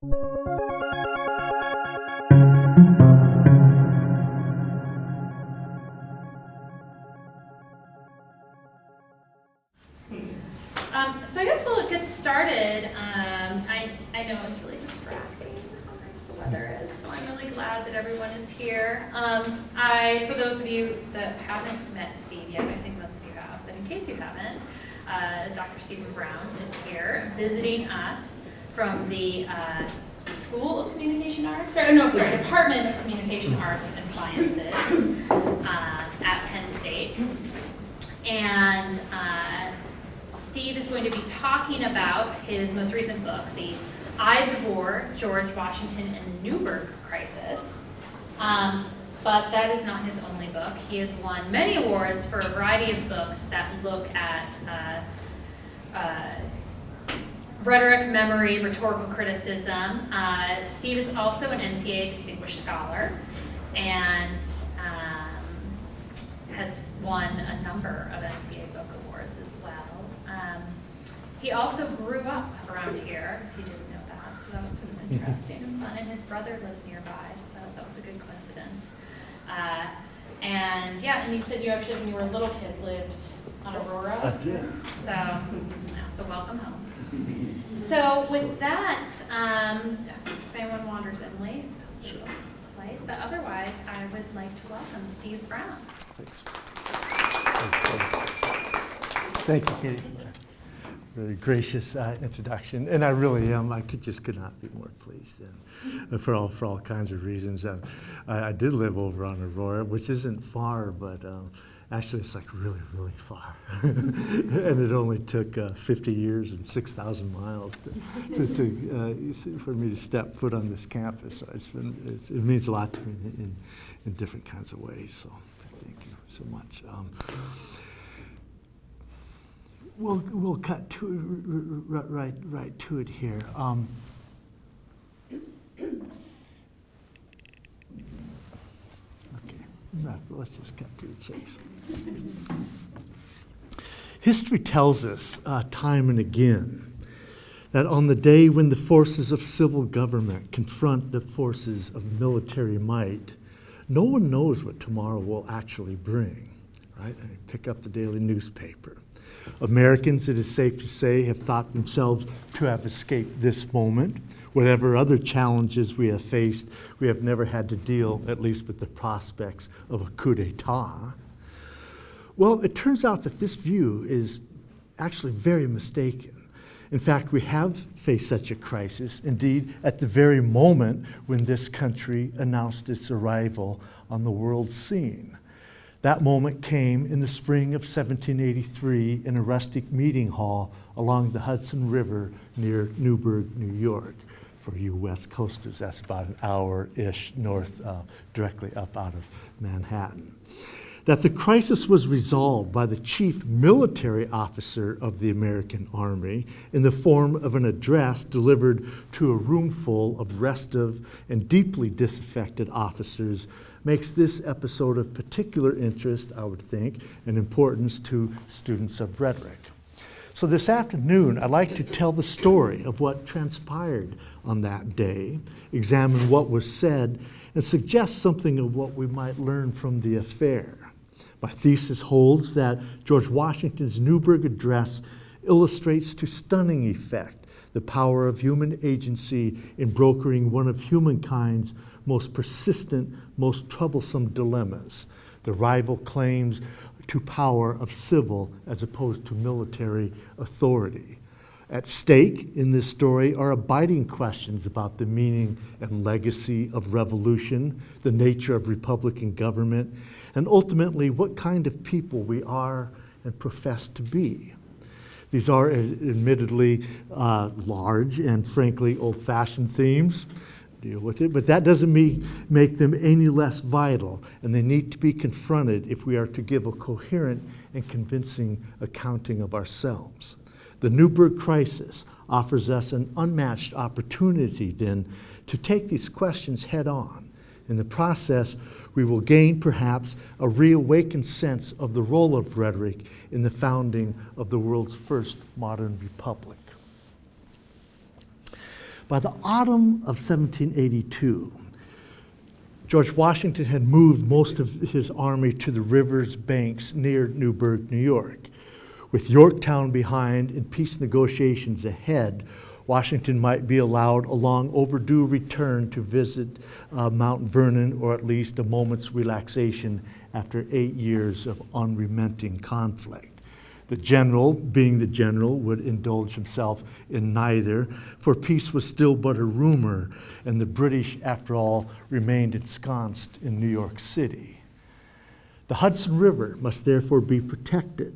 So I guess we'll get started. I know it's really distracting how nice the weather is, so I'm really glad that everyone is here. For those of you that haven't met Steve yet, I think most of you have, but in case you haven't, Dr. Stephen Browne is here visiting us from the School of Communication Arts, Department of Communication Arts and Sciences at Penn State. And Steve is going to be talking about his most recent book, The Ides of War, George Washington and the Newburgh Crisis. But that is not his only book. He has won many awards for a variety of books that look at rhetoric, memory, rhetorical criticism. Steve is also an NCAA Distinguished Scholar and has won a number of NCAA book awards as well. He also grew up around here, if you didn't know that, so that was sort of interesting and fun. And his brother lives nearby, so that was a good coincidence. And you said you actually, when you were a little kid, lived on Aurora. I did. So welcome home. So with that, if anyone wanders in late, Sure. But otherwise, I would like to welcome Steve Browne. Thanks. Thank you, Katie, for that very gracious introduction. And I really am. I could not be more pleased. And for all kinds of reasons. I did live over on Aurora, which isn't far, but actually it's like really, really far. And it only took 50 years and 6,000 miles for me to step foot on this campus. So it means a lot to me in different kinds of ways. So thank you so much. We'll cut to right to it here. Let's just cut to the chase. History tells us time and again that on the day when the forces of civil government confront the forces of military might, no one knows what tomorrow will actually bring, right? I pick up the daily newspaper. Americans, it is safe to say, have thought themselves to have escaped this moment. Whatever other challenges we have faced, we have never had to deal, at least with the prospects of a coup d'etat. Well, it turns out that this view is actually very mistaken. In fact, we have faced such a crisis, indeed, at the very moment when this country announced its arrival on the world scene. That moment came in the spring of 1783 in a rustic meeting hall along the Hudson River near Newburgh, New York. For you West Coasters, that's about an hour-ish north, directly up out of Manhattan. That the crisis was resolved by the chief military officer of the American Army in the form of an address delivered to a room full of restive and deeply disaffected officers makes this episode of particular interest, I would think, and importance to students of rhetoric. So this afternoon, I'd like to tell the story of what transpired on that day, examine what was said, and suggest something of what we might learn from the affair. My thesis holds that George Washington's Newburgh Address illustrates to stunning effect the power of human agency in brokering one of humankind's most persistent, most troublesome dilemmas, the rival claims to power of civil as opposed to military authority. At stake in this story are abiding questions about the meaning and legacy of revolution, the nature of Republican government, and ultimately what kind of people we are and profess to be. These are admittedly large and frankly old-fashioned themes. Deal with it, but that doesn't make them any less vital, and they need to be confronted if we are to give a coherent and convincing accounting of ourselves. The Newburgh crisis offers us an unmatched opportunity then to take these questions head on. In the process, we will gain perhaps a reawakened sense of the role of rhetoric in the founding of the world's first modern republic. By the autumn of 1782, George Washington had moved most of his army to the river's banks near Newburgh, New York. With Yorktown behind and peace negotiations ahead, Washington might be allowed a long overdue return to visit Mount Vernon, or at least a moment's relaxation after 8 years of unrelenting conflict. The general, being the general, would indulge himself in neither, for peace was still but a rumor, and the British, after all, remained ensconced in New York City. The Hudson River must therefore be protected.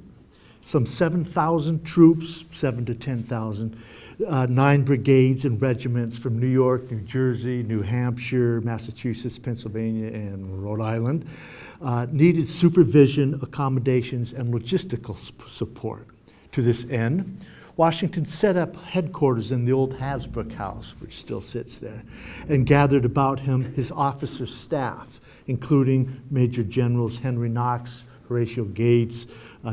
Some 7,000 troops, 7 to 10,000, 9 brigades and regiments from New York, New Jersey, New Hampshire, Massachusetts, Pennsylvania, and Rhode Island needed supervision, accommodations, and logistical support. To this end, Washington set up headquarters in the old Hasbrook House, which still sits there, and gathered about him his officer staff, including Major Generals Henry Knox, Horatio Gates,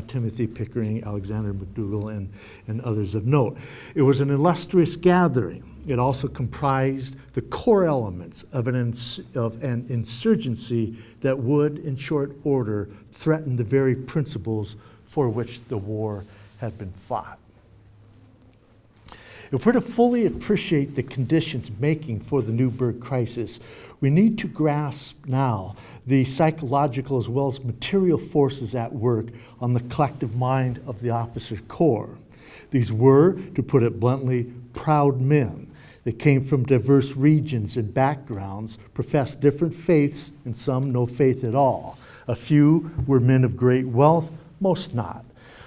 Timothy Pickering, Alexander McDougall, and others of note. It was an illustrious gathering. It also comprised the core elements of an insurgency that would, in short order, threaten the very principles for which the war had been fought. If we're to fully appreciate the conditions making for the Newburgh crisis, we need to grasp now the psychological as well as material forces at work on the collective mind of the officer corps. These were, to put it bluntly, proud men that came from diverse regions and backgrounds, professed different faiths, and some no faith at all. A few were men of great wealth, most not.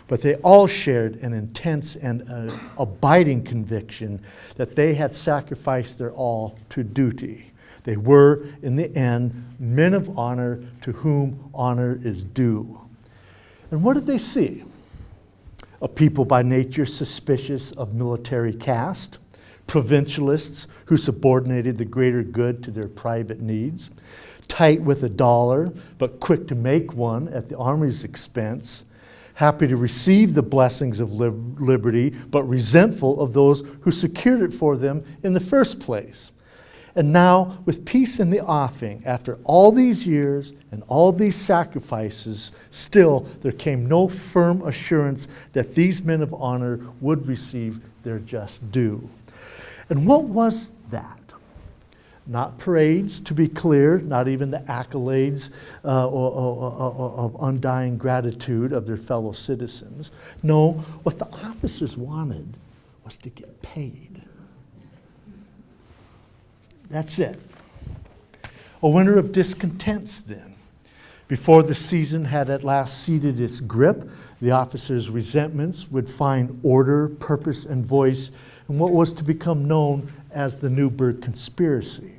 But they all shared an intense and abiding conviction that they had sacrificed their all to duty. They were, in the end, men of honor to whom honor is due. And what did they see? A people by nature suspicious of military caste, provincialists who subordinated the greater good to their private needs, tight with a dollar, but quick to make one at the army's expense, happy to receive the blessings of liberty, but resentful of those who secured it for them in the first place. And now, with peace in the offing, after all these years and all these sacrifices, still there came no firm assurance that these men of honor would receive their just due. And what was that? Not parades, to be clear, not even the accolades of undying gratitude of their fellow citizens. No, what the officers wanted was to get paid. That's it. A winter of discontents then. Before the season had at last ceded its grip, the officers' resentments would find order, purpose, and voice in what was to become known as the Newburgh Conspiracy.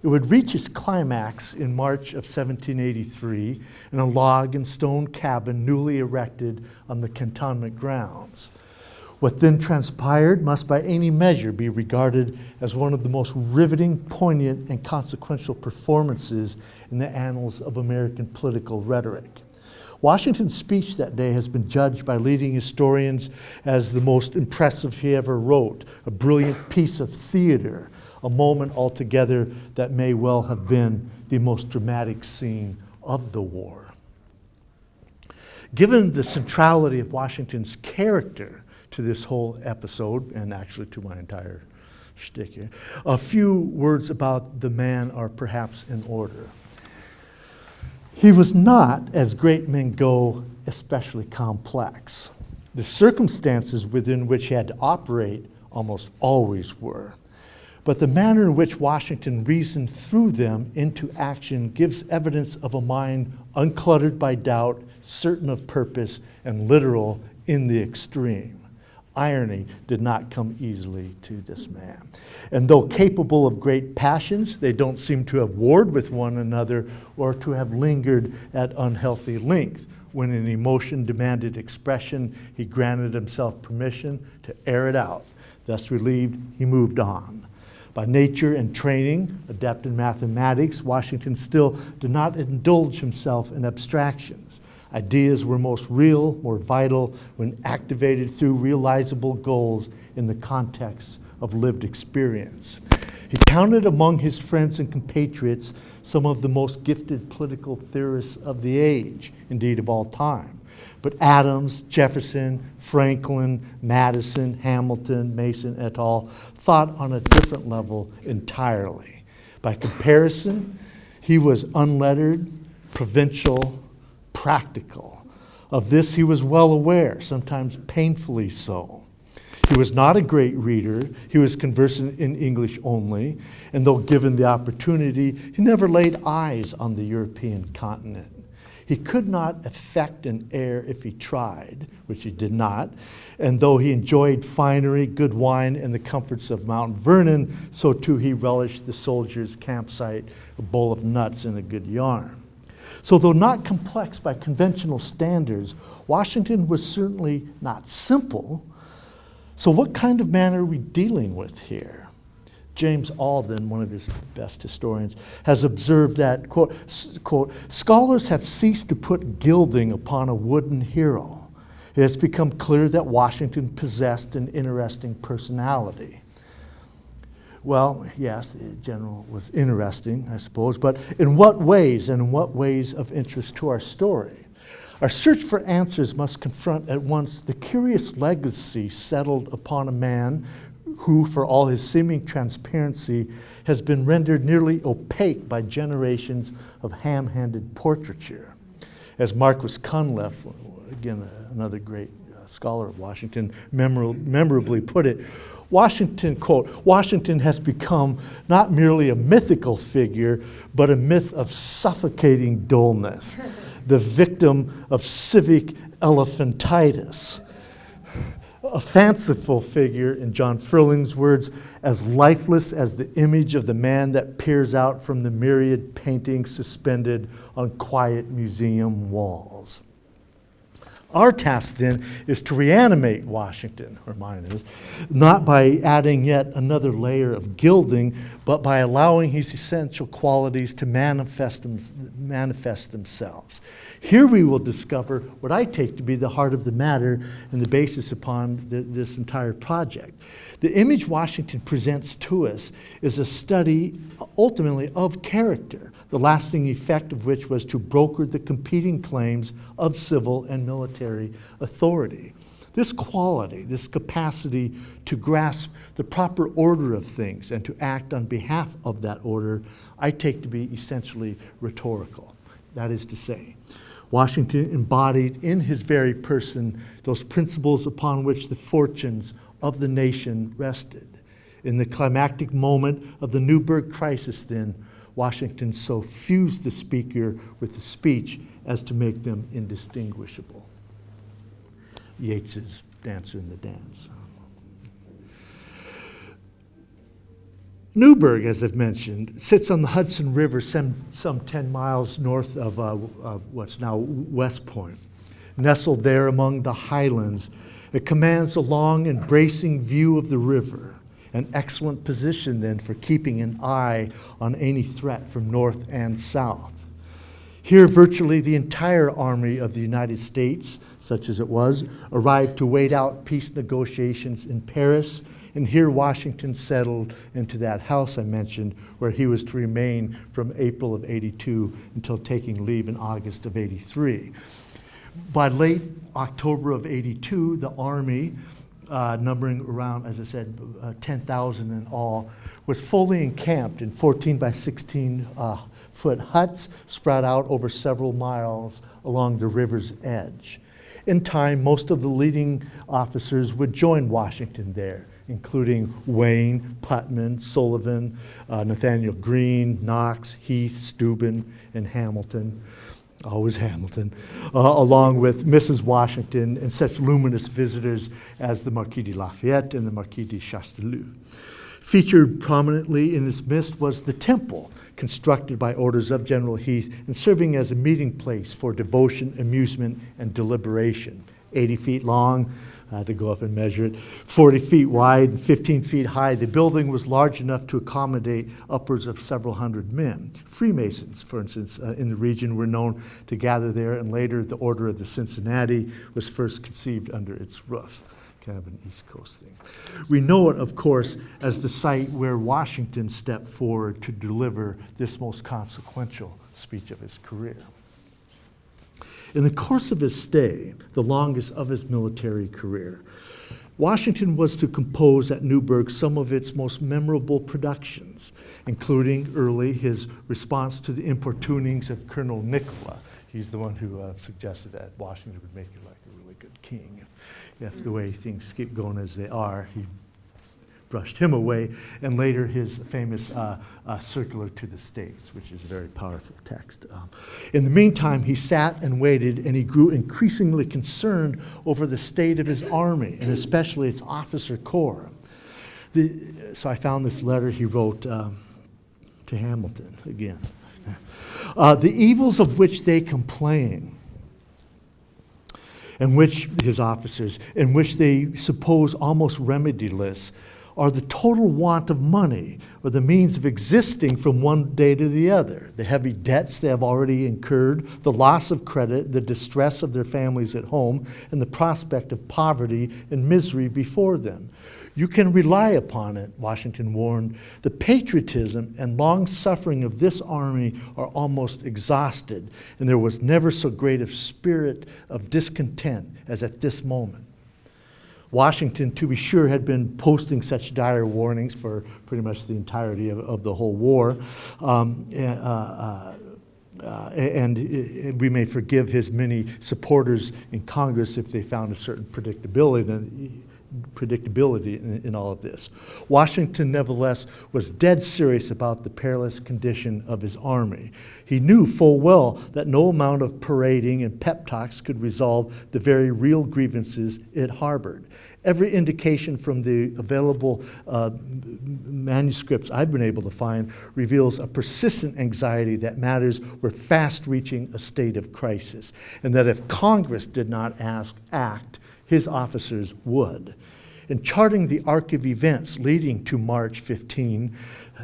It would reach its climax in March of 1783 in a log and stone cabin newly erected on the cantonment grounds. What then transpired must by any measure be regarded as one of the most riveting, poignant, and consequential performances in the annals of American political rhetoric. Washington's speech that day has been judged by leading historians as the most impressive he ever wrote, a brilliant piece of theater, a moment altogether that may well have been the most dramatic scene of the war. Given the centrality of Washington's character to this whole episode, and actually to my entire shtick here, a few words about the man are perhaps in order. He was not, as great men go, especially complex. The circumstances within which he had to operate almost always were. But the manner in which Washington reasoned through them into action gives evidence of a mind uncluttered by doubt, certain of purpose, and literal in the extreme. Irony did not come easily to this man. And though capable of great passions, they don't seem to have warred with one another or to have lingered at unhealthy length. When an emotion demanded expression, he granted himself permission to air it out. Thus relieved, he moved on. By nature and training, adept in mathematics, Washington still did not indulge himself in abstractions. Ideas were most real, more vital, when activated through realizable goals in the context of lived experience. He counted among his friends and compatriots some of the most gifted political theorists of the age, indeed of all time. But Adams, Jefferson, Franklin, Madison, Hamilton, Mason et al. Thought on a different level entirely. By comparison, he was unlettered, provincial, practical. Of this he was well aware, sometimes painfully so. He was not a great reader. He was conversant in English only, and though given the opportunity, he never laid eyes on the European continent. He could not affect an air if he tried, which he did not, and though he enjoyed finery, good wine, and the comforts of Mount Vernon, so too he relished the soldier's campsite, a bowl of nuts, and a good yarn. So though not complex by conventional standards, Washington was certainly not simple. So what kind of man are we dealing with here? James Alden, one of his best historians, has observed that, quote, scholars have ceased to put gilding upon a wooden hero. It has become clear that Washington possessed an interesting personality. Well, yes, the general was interesting, I suppose, but in what ways, and in what ways of interest to our story? Our search for answers must confront at once the curious legacy settled upon a man who, for all his seeming transparency, has been rendered nearly opaque by generations of ham-handed portraiture. As Marquis Cunliffe, again, another great scholar of Washington, memorably put it, Washington, quote, Washington has become not merely a mythical figure, but a myth of suffocating dullness, the victim of civic elephantitis. A fanciful figure, in John Frilling's words, as lifeless as the image of the man that peers out from the myriad paintings suspended on quiet museum walls. Our task then is to reanimate Washington, or mine is, not by adding yet another layer of gilding, but by allowing his essential qualities to manifest themselves. Here we will discover what I take to be the heart of the matter and the basis upon this entire project. The image Washington presents to us is a study ultimately of character, the lasting effect of which was to broker the competing claims of civil and military authority. This quality, this capacity to grasp the proper order of things and to act on behalf of that order, I take to be essentially rhetorical. That is to say, Washington embodied in his very person those principles upon which the fortunes of the nation rested. In the climactic moment of the Newburgh crisis, then, Washington so fused the speaker with the speech as to make them indistinguishable. Yeats's Dancer in the Dance. Newburgh, as I've mentioned, sits on the Hudson River some 10 miles north of what's now West Point. Nestled there among the highlands, it commands a long and bracing view of the river, an excellent position then for keeping an eye on any threat from north and south. Here, virtually the entire army of the United States, such as it was, arrived to wait out peace negotiations in Paris, and here Washington settled into that house I mentioned, where he was to remain from April of '82 until taking leave in August of '83. By late October of '82, the army, numbering around, as I said, 10,000 in all, was fully encamped in 14 by 16 foot huts spread out over several miles along the river's edge. In time, most of the leading officers would join Washington there, including Wayne, Putnam, Sullivan, Nathaniel Greene, Knox, Heath, Steuben, and Hamilton. Always Hamilton, along with Mrs. Washington and such luminous visitors as the Marquis de Lafayette and the Marquis de Chastellux. Featured prominently in its midst was the temple, constructed by orders of General Heath and serving as a meeting place for devotion, amusement, and deliberation. 80 feet long, I had to go up and measure it, 40 feet wide, and 15 feet high. The building was large enough to accommodate upwards of several hundred men. Freemasons, for instance, in the region were known to gather there, and later the Order of the Cincinnati was first conceived under its roof. kind of an East Coast thing. We know it, of course, as the site where Washington stepped forward to deliver this most consequential speech of his career. In the course of his stay, the longest of his military career, Washington was to compose at Newburgh some of its most memorable productions, including early his response to the importunings of Colonel Nicola. He's the one who suggested that Washington would make you like a really good king if the way things keep going as they are. He brushed him away, and later his famous circular to the states, which is a very powerful text. In the meantime, he sat and waited, and he grew increasingly concerned over the state of his army, and especially its officer corps. So I found this letter he wrote to Hamilton again. The evils of which they complain, and which his officers, in which they suppose almost remediless, are the total want of money or the means of existing from one day to the other, the heavy debts they have already incurred, the loss of credit, the distress of their families at home, and the prospect of poverty and misery before them. You can rely upon it, Washington warned. The patriotism and long suffering of this army are almost exhausted, and there was never so great a spirit of discontent as at this moment. Washington, to be sure, had been posting such dire warnings for pretty much the entirety of the whole war. And we may forgive his many supporters in Congress if they found a certain predictability in all of this. Washington, nevertheless, was dead serious about the perilous condition of his army. He knew full well that no amount of parading and pep talks could resolve the very real grievances it harbored. Every indication from the available manuscripts I've been able to find reveals a persistent anxiety that matters were fast reaching a state of crisis, and that if Congress did not act, his officers would. In charting the arc of events leading to March 15,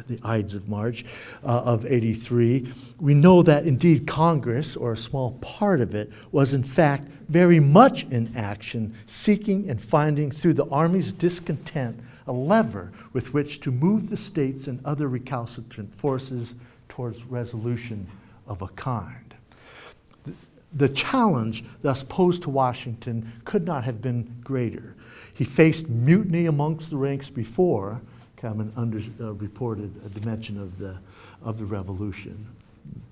the Ides of March of 83, we know that indeed Congress, or a small part of it, was in fact very much in action, seeking and finding through the Army's discontent a lever with which to move the states and other recalcitrant forces towards resolution of a kind. The challenge thus posed to Washington could not have been greater. He faced mutiny amongst the ranks before, kind of an underreported dimension of the revolution.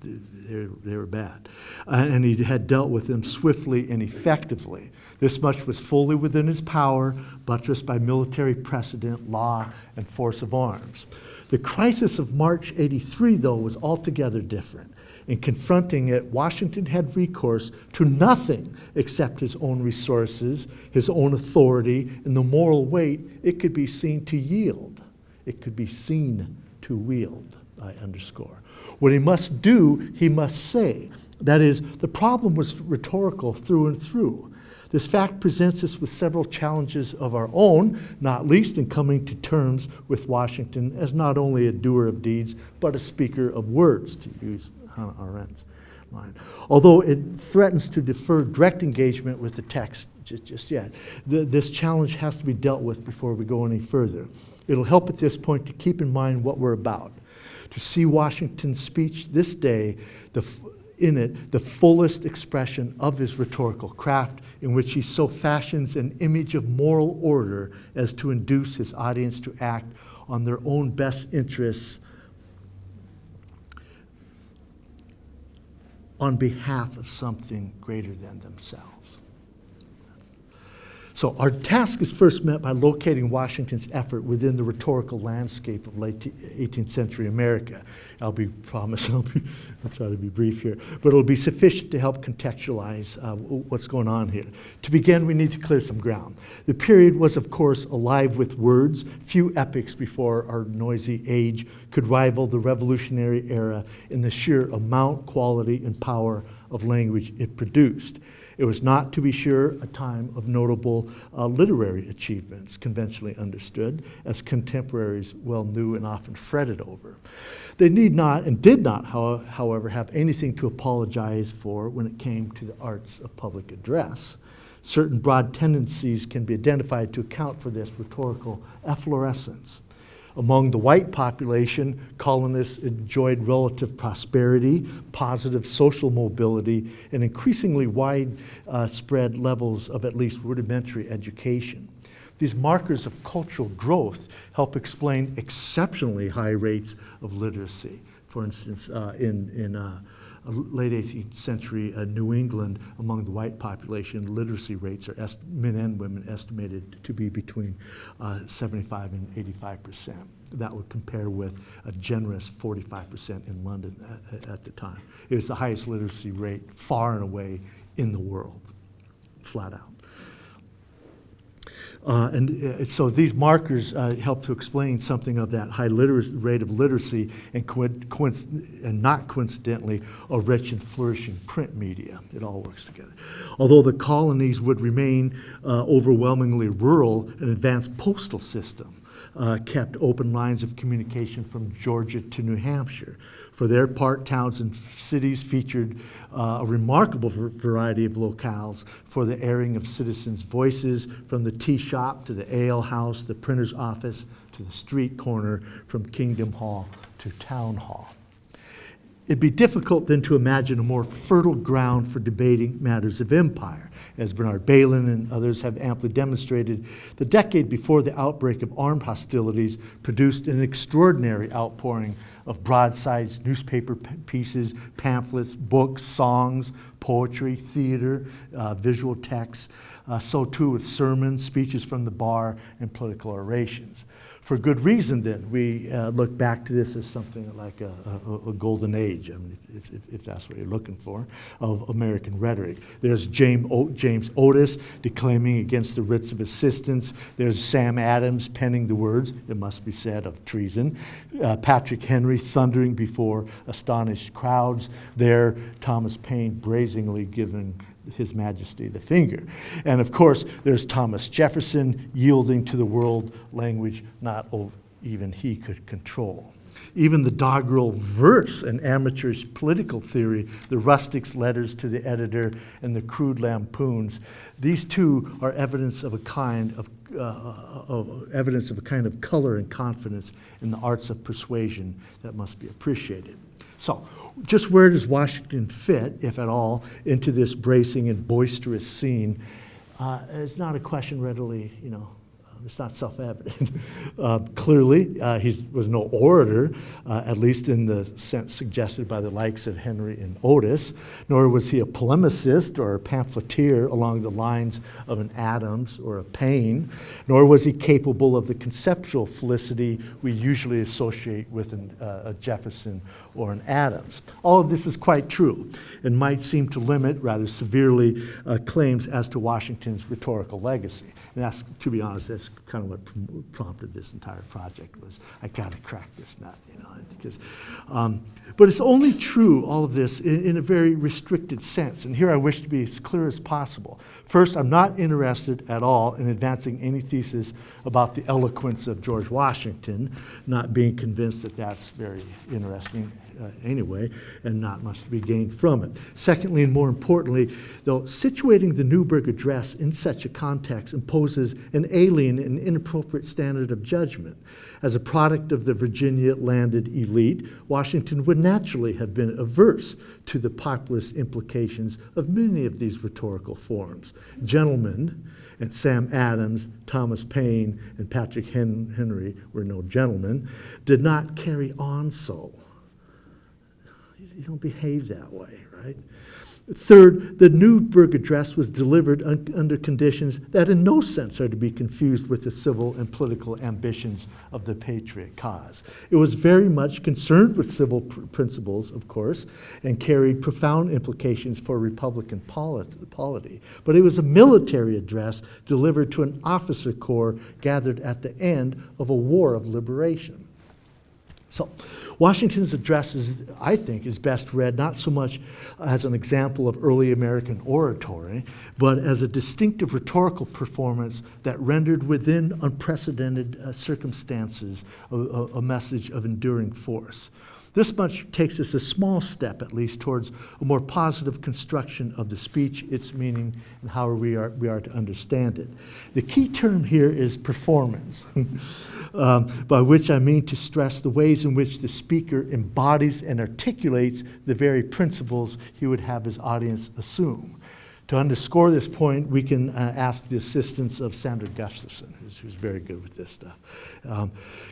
They were bad. And he had dealt with them swiftly and effectively. This much was fully within his power, buttressed by military precedent, law, and force of arms. The crisis of March 83, though, was altogether different. In confronting it, Washington had recourse to nothing except his own resources, his own authority, and the moral weight it could be seen to yield. It could be seen to wield, I underscore. What he must do, he must say. That is, the problem was rhetorical through and through. This fact presents us with several challenges of our own, not least in coming to terms with Washington as not only a doer of deeds, but a speaker of words, to use Hannah Arendt's line. Although it threatens to defer direct engagement with the text just yet, this challenge has to be dealt with before we go any further. It'll help at this point to keep in mind what we're about, to see Washington's speech this day, in it, the fullest expression of his rhetorical craft, in which he so fashions an image of moral order as to induce his audience to act on their own best interests on behalf of something greater than themselves. So our task is first met by locating Washington's effort within the rhetorical landscape of late 18th century America. I'll try to be brief here, but it'll be sufficient to help contextualize what's going on here. To begin, we need to clear some ground. The period was, of course, alive with words. Few epochs before our noisy age could rival the Revolutionary era in the sheer amount, quality, and power of language it produced. It was not, to be sure, a time of notable literary achievements, conventionally understood, as contemporaries well knew and often fretted over. They need not and did not, however, have anything to apologize for when it came to the arts of public address. Certain broad tendencies can be identified to account for this rhetorical efflorescence. Among the white population, colonists enjoyed relative prosperity, positive social mobility, and increasingly widespread levels of at least rudimentary education. These markers of cultural growth help explain exceptionally high rates of literacy. For instance, in late 18th century New England, among the white population, literacy rates are men and women estimated to be between 75 and 85%. That would compare with a generous 45% in London at the time. It was the highest literacy rate far and away in the world, flat out. So these markers help to explain something of that high rate of literacy and not coincidentally, a rich and flourishing print media. It all works together. Although the colonies would remain overwhelmingly rural, an advanced postal system kept open lines of communication from Georgia to New Hampshire. For their part, towns and cities featured a remarkable variety of locales for the airing of citizens' voices, from the tea shop to the ale house, the printer's office to the street corner, from Kingdom Hall to Town Hall. It'd be difficult then to imagine a more fertile ground for debating matters of empire. As Bernard Bailyn and others have amply demonstrated, the decade before the outbreak of armed hostilities produced an extraordinary outpouring of broadsides, newspaper pieces, pamphlets, books, songs, poetry, theater, visual texts. So too with sermons, speeches from the bar, and political orations. For good reason, then, we look back to this as something like a golden age, I mean, if that's what you're looking for, of American rhetoric. There's James Otis declaiming against the writs of assistance. There's Sam Adams penning the words, it must be said, of treason. Patrick Henry thundering before astonished crowds. There, Thomas Paine brazenly giving His Majesty the finger. And of course, there's Thomas Jefferson yielding to the world language not even he could control. Even the doggerel verse and amateurish political theory, the rustic's letters to the editor and the crude lampoons, these two are evidence of a kind of color and confidence in the arts of persuasion that must be appreciated. So, just where does Washington fit, if at all, into this bracing and boisterous scene? It's not a question readily, it's not self-evident. Clearly, he was no orator, at least in the sense suggested by the likes of Henry and Otis, nor was he a polemicist or a pamphleteer along the lines of an Adams or a Paine, nor was he capable of the conceptual felicity we usually associate with a Jefferson or an Adams. All of this is quite true and might seem to limit rather severely claims as to Washington's rhetorical legacy. And that's, to be honest, that's kind of what prompted this entire project was, I gotta crack this nut, because, but it's only true, all of this, in a very restricted sense. And here I wish to be as clear as possible. First, I'm not interested at all in advancing any thesis about the eloquence of George Washington, not being convinced that that's very interesting anyway, and not much to be gained from it. Secondly, and more importantly, though, situating the Newburgh Address in such a context imposes an alien and inappropriate standard of judgment. As a product of the Virginia landed elite, Washington would naturally have been averse to the populist implications of many of these rhetorical forms. Gentlemen, and Sam Adams, Thomas Paine, and Patrick Henry were no gentlemen, did not carry on so. You don't behave that way, right? Third, the Newburgh Address was delivered under conditions that in no sense are to be confused with the civil and political ambitions of the patriot cause. It was very much concerned with civil principles, of course, and carried profound implications for Republican polity. But it was a military address delivered to an officer corps gathered at the end of a war of liberation. So, Washington's address, I think, is best read not so much as an example of early American oratory, but as a distinctive rhetorical performance that rendered within unprecedented circumstances a message of enduring force. This much takes us a small step, at least, towards a more positive construction of the speech, its meaning, and how we are to understand it. The key term here is performance, by which I mean to stress the ways in which the speaker embodies and articulates the very principles he would have his audience assume. To underscore this point, we can ask the assistance of Sandra Gustafson, who's very good with this stuff.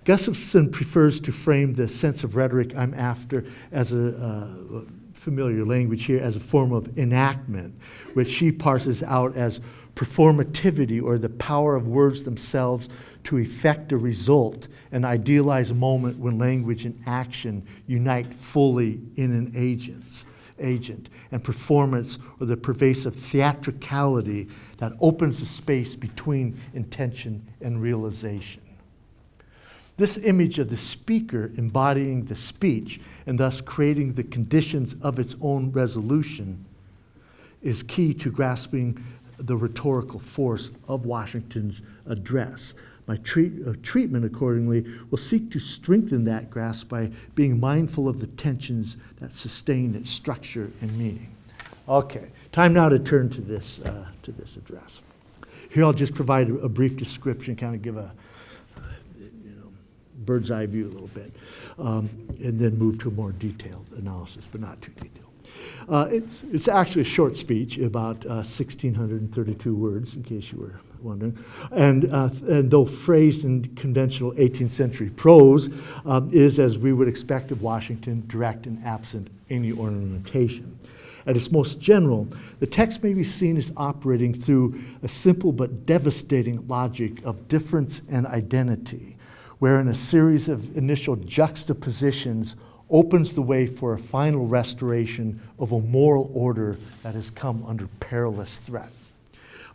Gustafson prefers to frame the sense of rhetoric I'm after as a familiar language here, as a form of enactment, which she parses out as performativity, or the power of words themselves to effect a result, an idealized moment when language and action unite fully in an agent, and performance, or the pervasive theatricality that opens the space between intention and realization. This image of the speaker embodying the speech and thus creating the conditions of its own resolution is key to grasping the rhetorical force of Washington's address. My treatment, accordingly, will seek to strengthen that grasp by being mindful of the tensions that sustain its structure and meaning. Okay, time now to turn to this address. Here I'll just provide a brief description, kind of give a bird's eye view a little bit, and then move to a more detailed analysis, but not too detailed. It's actually a short speech, about 1,632 words, in case you were wondering. And though phrased in conventional 18th century prose, is, as we would expect of Washington, direct and absent any ornamentation. At its most general, the text may be seen as operating through a simple but devastating logic of difference and identity, wherein a series of initial juxtapositions opens the way for a final restoration of a moral order that has come under perilous threat.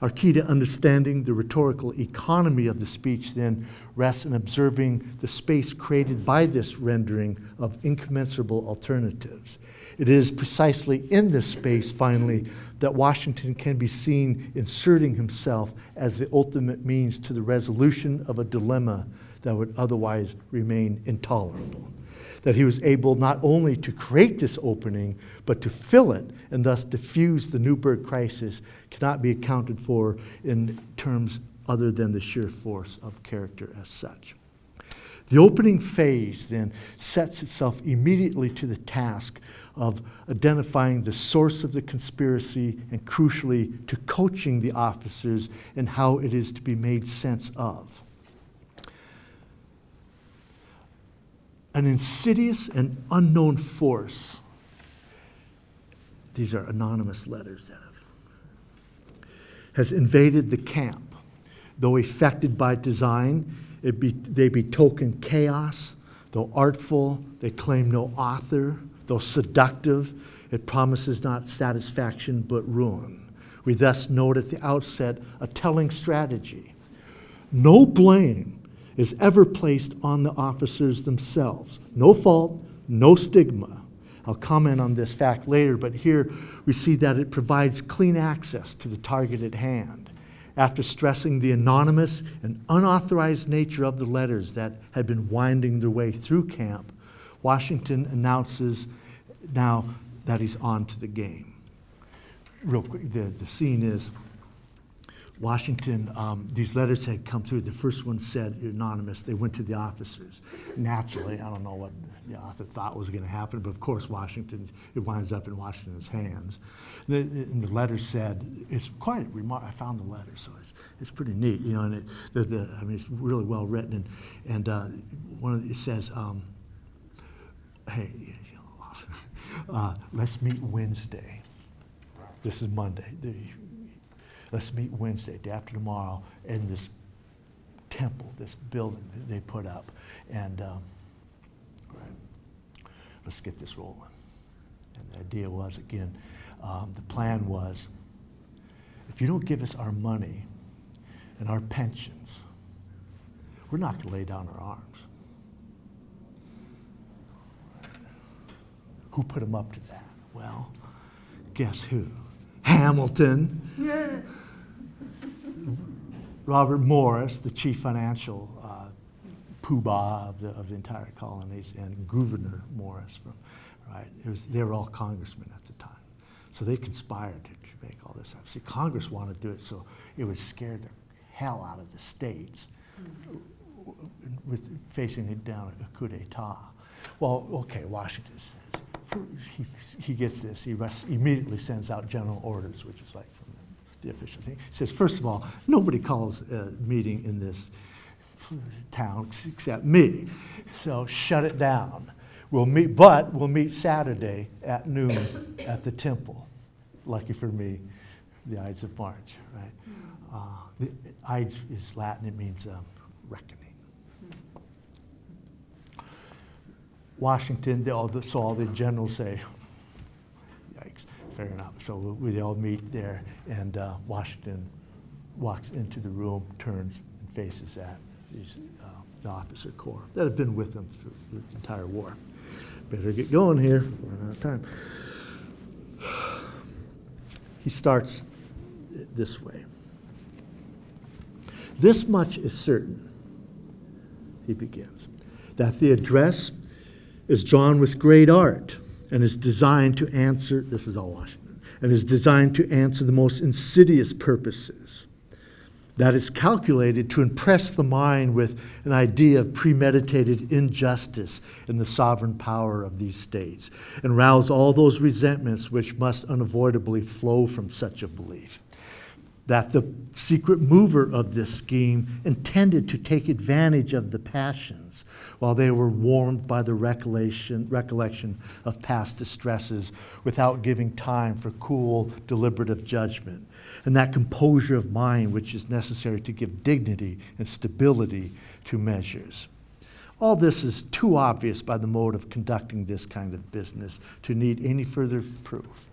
Our key to understanding the rhetorical economy of the speech then rests in observing the space created by this rendering of incommensurable alternatives. It is precisely in this space, finally, that Washington can be seen inserting himself as the ultimate means to the resolution of a dilemma that would otherwise remain intolerable. That he was able not only to create this opening, but to fill it and thus diffuse the Newburgh crisis cannot be accounted for in terms other than the sheer force of character as such. The opening phase then sets itself immediately to the task of identifying the source of the conspiracy and, crucially, to coaching the officers in how it is to be made sense of. An insidious and unknown force, these are anonymous letters that has invaded the camp. Though effected by design, they betoken chaos. Though artful, they claim no author. Though seductive, it promises not satisfaction but ruin. We thus note at the outset a telling strategy. No blame is ever placed on the officers themselves. No fault, no stigma. I'll comment on this fact later, but here we see that it provides clean access to the target at hand. After stressing the anonymous and unauthorized nature of the letters that had been winding their way through camp, Washington announces now that he's on to the game. Real quick, the scene is Washington, these letters had come through. The first one said anonymous. They went to the officers. Naturally, I don't know what the author thought was going to happen, but of course Washington, it winds up in Washington's hands. And the letter said, it's quite remarkable. I found the letter, so it's pretty neat, you know. And it's really well written. And it says, hey, let's meet Wednesday. This is Monday. Let's meet Wednesday, day after tomorrow, in this temple, this building that they put up. And let's get this rolling. And the idea was, again, the plan was, if you don't give us our money and our pensions, we're not going to lay down our arms. Who put them up to that? Well, guess who? Hamilton. Yeah. Robert Morris, the chief financial poobah of the entire colonies, and Gouverneur Morris right? They were all congressmen at the time. So they conspired to make all this happen. See, Congress wanted to do it so it would scare the hell out of the states with facing it down a coup d'etat. Well, okay, Washington says, he gets this, he immediately sends out general orders, which is like from the official thing. He says, first of all, nobody calls a meeting in this town except me, so shut it down. We'll meet Saturday at noon at the temple. Lucky for me, the Ides of March, right? The Ides is Latin, it means reckoning. Washington, so all the generals say, yikes, fair enough. So we all meet there, and Washington walks into the room, turns, and faces at the officer corps that had been with him through the entire war. Better get going here, we're running out of time. He starts this way. This much is certain, he begins, that the address is drawn with great art and is designed to answer, this is all Washington, and is designed to answer the most insidious purposes. That is calculated to impress the mind with an idea of premeditated injustice in the sovereign power of these states, and rouse all those resentments which must unavoidably flow from such a belief. That the secret mover of this scheme intended to take advantage of the passions while they were warmed by the recollection of past distresses without giving time for cool, deliberative judgment, and that composure of mind which is necessary to give dignity and stability to measures. All this is too obvious by the mode of conducting this kind of business to need any further proof.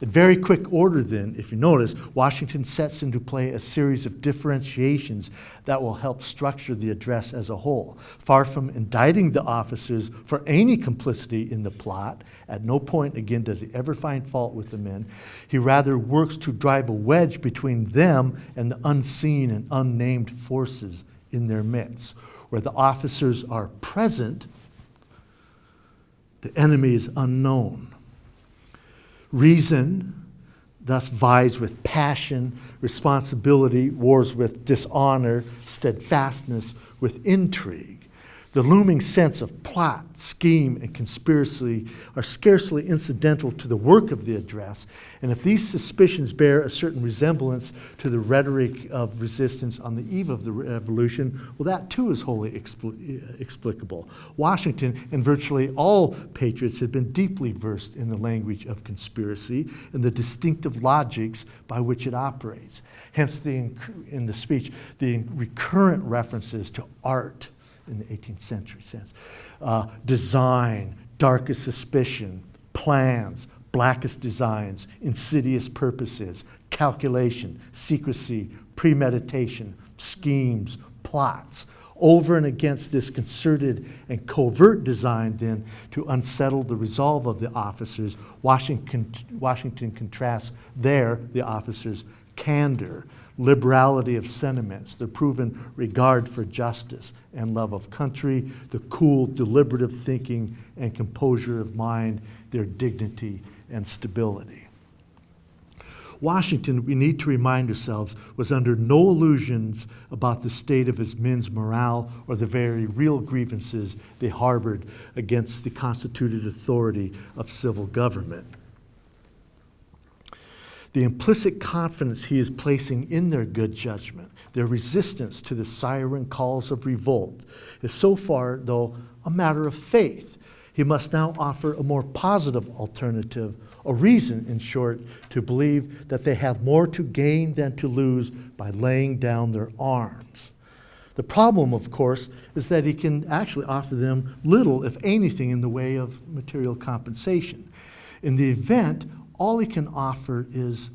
In very quick order, then, if you notice, Washington sets into play a series of differentiations that will help structure the address as a whole. Far from indicting the officers for any complicity in the plot, at no point, again, does he ever find fault with the men. He rather works to drive a wedge between them and the unseen and unnamed forces in their midst. Where the officers are present, the enemy is unknown. Reason thus vies with passion, responsibility wars with dishonor, steadfastness with intrigue. The looming sense of plot, scheme, and conspiracy are scarcely incidental to the work of the address, and if these suspicions bear a certain resemblance to the rhetoric of resistance on the eve of the revolution, well, that too is wholly explicable. Washington and virtually all patriots had been deeply versed in the language of conspiracy and the distinctive logics by which it operates. Hence, in the speech, the recurrent references to art, in the 18th century sense, design, darkest suspicion, plans, blackest designs, insidious purposes, calculation, secrecy, premeditation, schemes, plots, over and against this concerted and covert design then to unsettle the resolve of the officers. Washington contrasts the officers' candor, liberality of sentiments, their proven regard for justice and love of country, the cool, deliberative thinking and composure of mind, their dignity and stability. Washington, we need to remind ourselves, was under no illusions about the state of his men's morale or the very real grievances they harbored against the constituted authority of civil government. The implicit confidence he is placing in their good judgment, their resistance to the siren calls of revolt, is so far, though, a matter of faith. He must now offer a more positive alternative, a reason, in short, to believe that they have more to gain than to lose by laying down their arms. The problem, of course, is that he can actually offer them little, if anything, in the way of material compensation. In the event, all he can offer is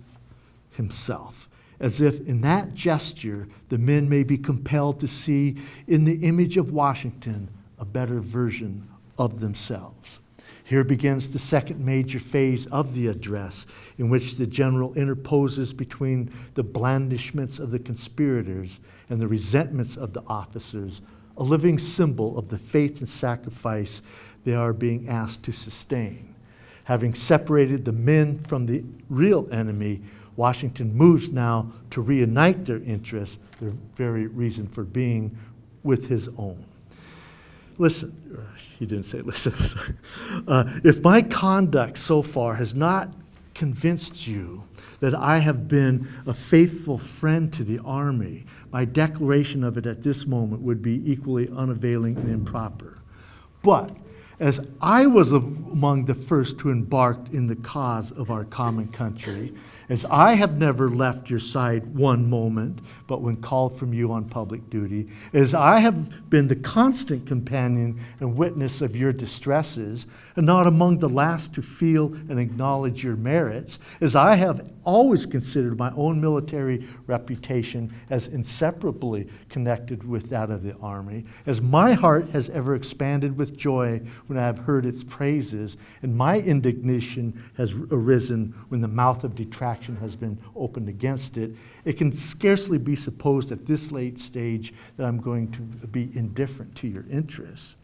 himself, as if in that gesture the men may be compelled to see in the image of Washington a better version of themselves. Here begins the second major phase of the address, in which the general interposes between the blandishments of the conspirators and the resentments of the officers a living symbol of the faith and sacrifice they are being asked to sustain. Having separated the men from the real enemy, Washington moves now to reunite their interests, their very reason for being, with his own. Listen, he didn't say listen, sorry. If my conduct so far has not convinced you that I have been a faithful friend to the Army, my declaration of it at this moment would be equally unavailing and improper. But as I was among the first to embark in the cause of our common country, as I have never left your side one moment, but when called from you on public duty, as I have been the constant companion and witness of your distresses, and not among the last to feel and acknowledge your merits, as I have always considered my own military reputation as inseparably connected with that of the Army, as my heart has ever expanded with joy when I have heard its praises, and my indignation has arisen when the mouth of detraction has been opened against it, it can scarcely be supposed at this late stage that I'm going to be indifferent to your interests.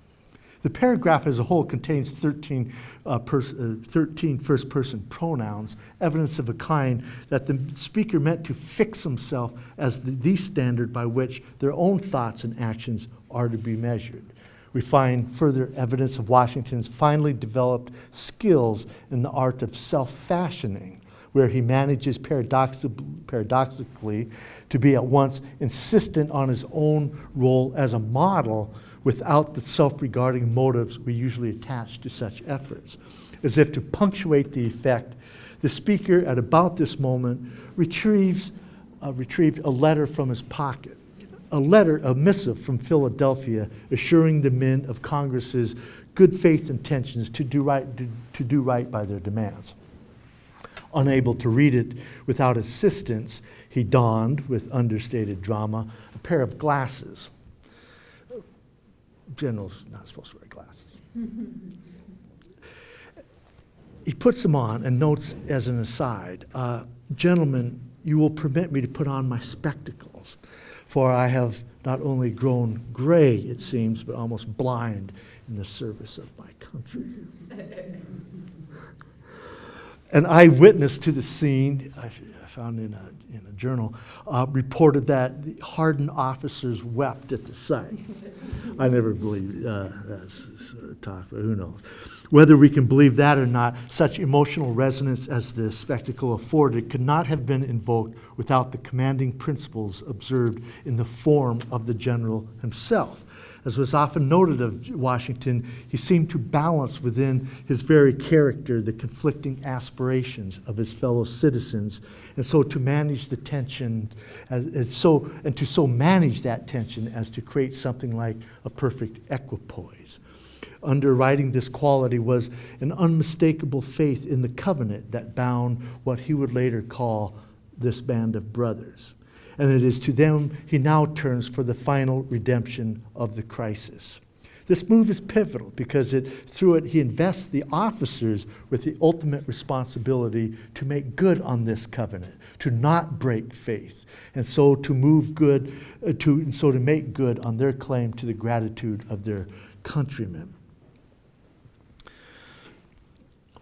The paragraph as a whole contains 13 first-person pronouns, evidence of a kind that the speaker meant to fix himself as the standard by which their own thoughts and actions are to be measured. We find further evidence of Washington's finely developed skills in the art of self-fashioning, where he manages paradoxically to be at once insistent on his own role as a model without the self-regarding motives we usually attach to such efforts. As if to punctuate the effect, the speaker at about this moment retrieved a letter from his pocket. A missive from Philadelphia assuring the men of Congress's good faith intentions to do right by their demands. Unable to read it without assistance, he donned, with understated drama, a pair of glasses. General's not supposed to wear glasses. He puts them on and notes as an aside, "Gentlemen, you will permit me to put on my spectacles, for I have not only grown gray, it seems, but almost blind in the service of my country." An eyewitness to the scene, I found in a journal, reported that the hardened officers wept at the sight. I never believed that sort of talk, but who knows. Whether we can believe that or not, such emotional resonance as the spectacle afforded could not have been invoked without the commanding principles observed in the form of the general himself. As was often noted of Washington, he seemed to balance within his very character the conflicting aspirations of his fellow citizens, and so to manage the tension, to manage that tension as to create something like a perfect equipoise. Underwriting this quality was an unmistakable faith in the covenant that bound what he would later call this band of brothers. And it is to them he now turns for the final redemption of the crisis. This move is pivotal because through it he invests the officers with the ultimate responsibility to make good on this covenant, to not break faith, and so to make good on their claim to the gratitude of their countrymen.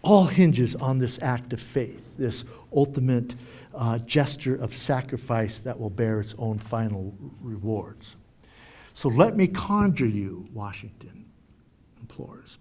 All hinges on this act of faith, this ultimate gesture of sacrifice that will bear its own final rewards. So let me conjure you, Washington implores,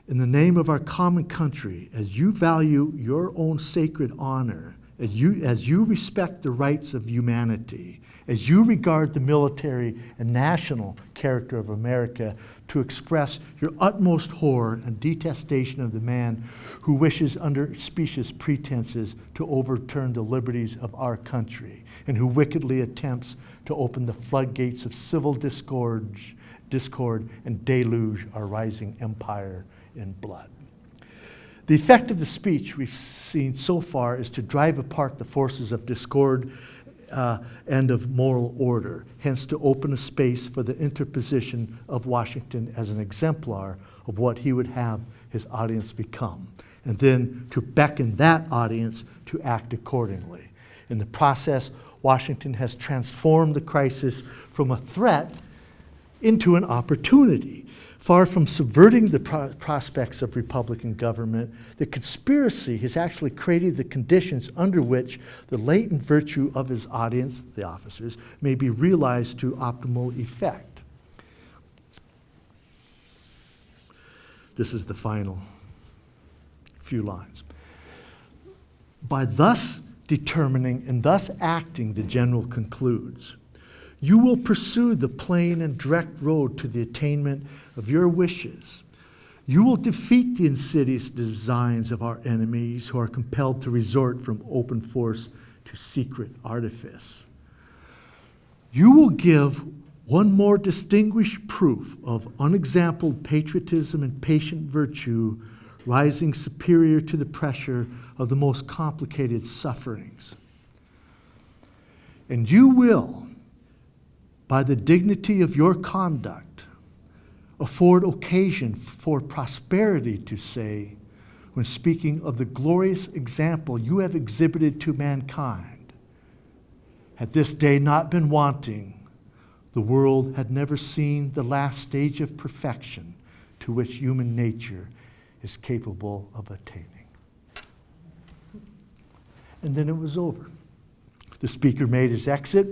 in the name of our common country, as you value your own sacred honor, as you respect the rights of humanity, as you regard the military and national character of America, to express your utmost horror and detestation of the man who wishes under specious pretenses to overturn the liberties of our country, and who wickedly attempts to open the floodgates of civil discord and deluge our rising empire in blood. The effect of the speech we've seen so far is to drive apart the forces of discord and of moral order, hence to open a space for the interposition of Washington as an exemplar of what he would have his audience become, and then to beckon that audience to act accordingly. In the process, Washington has transformed the crisis from a threat into an opportunity. Far from subverting the prospects of Republican government, the conspiracy has actually created the conditions under which the latent virtue of his audience, the officers, may be realized to optimal effect. This is the final few lines. By thus determining and thus acting, the general concludes, you will pursue the plain and direct road to the attainment of your wishes. You will defeat the insidious designs of our enemies who are compelled to resort from open force to secret artifice. You will give one more distinguished proof of unexampled patriotism and patient virtue, rising superior to the pressure of the most complicated sufferings. And you will, by the dignity of your conduct, afford occasion for prosperity to say, when speaking of the glorious example you have exhibited to mankind, had this day not been wanting, the world had never seen the last stage of perfection to which human nature is capable of attaining. And then it was over. The speaker made his exit.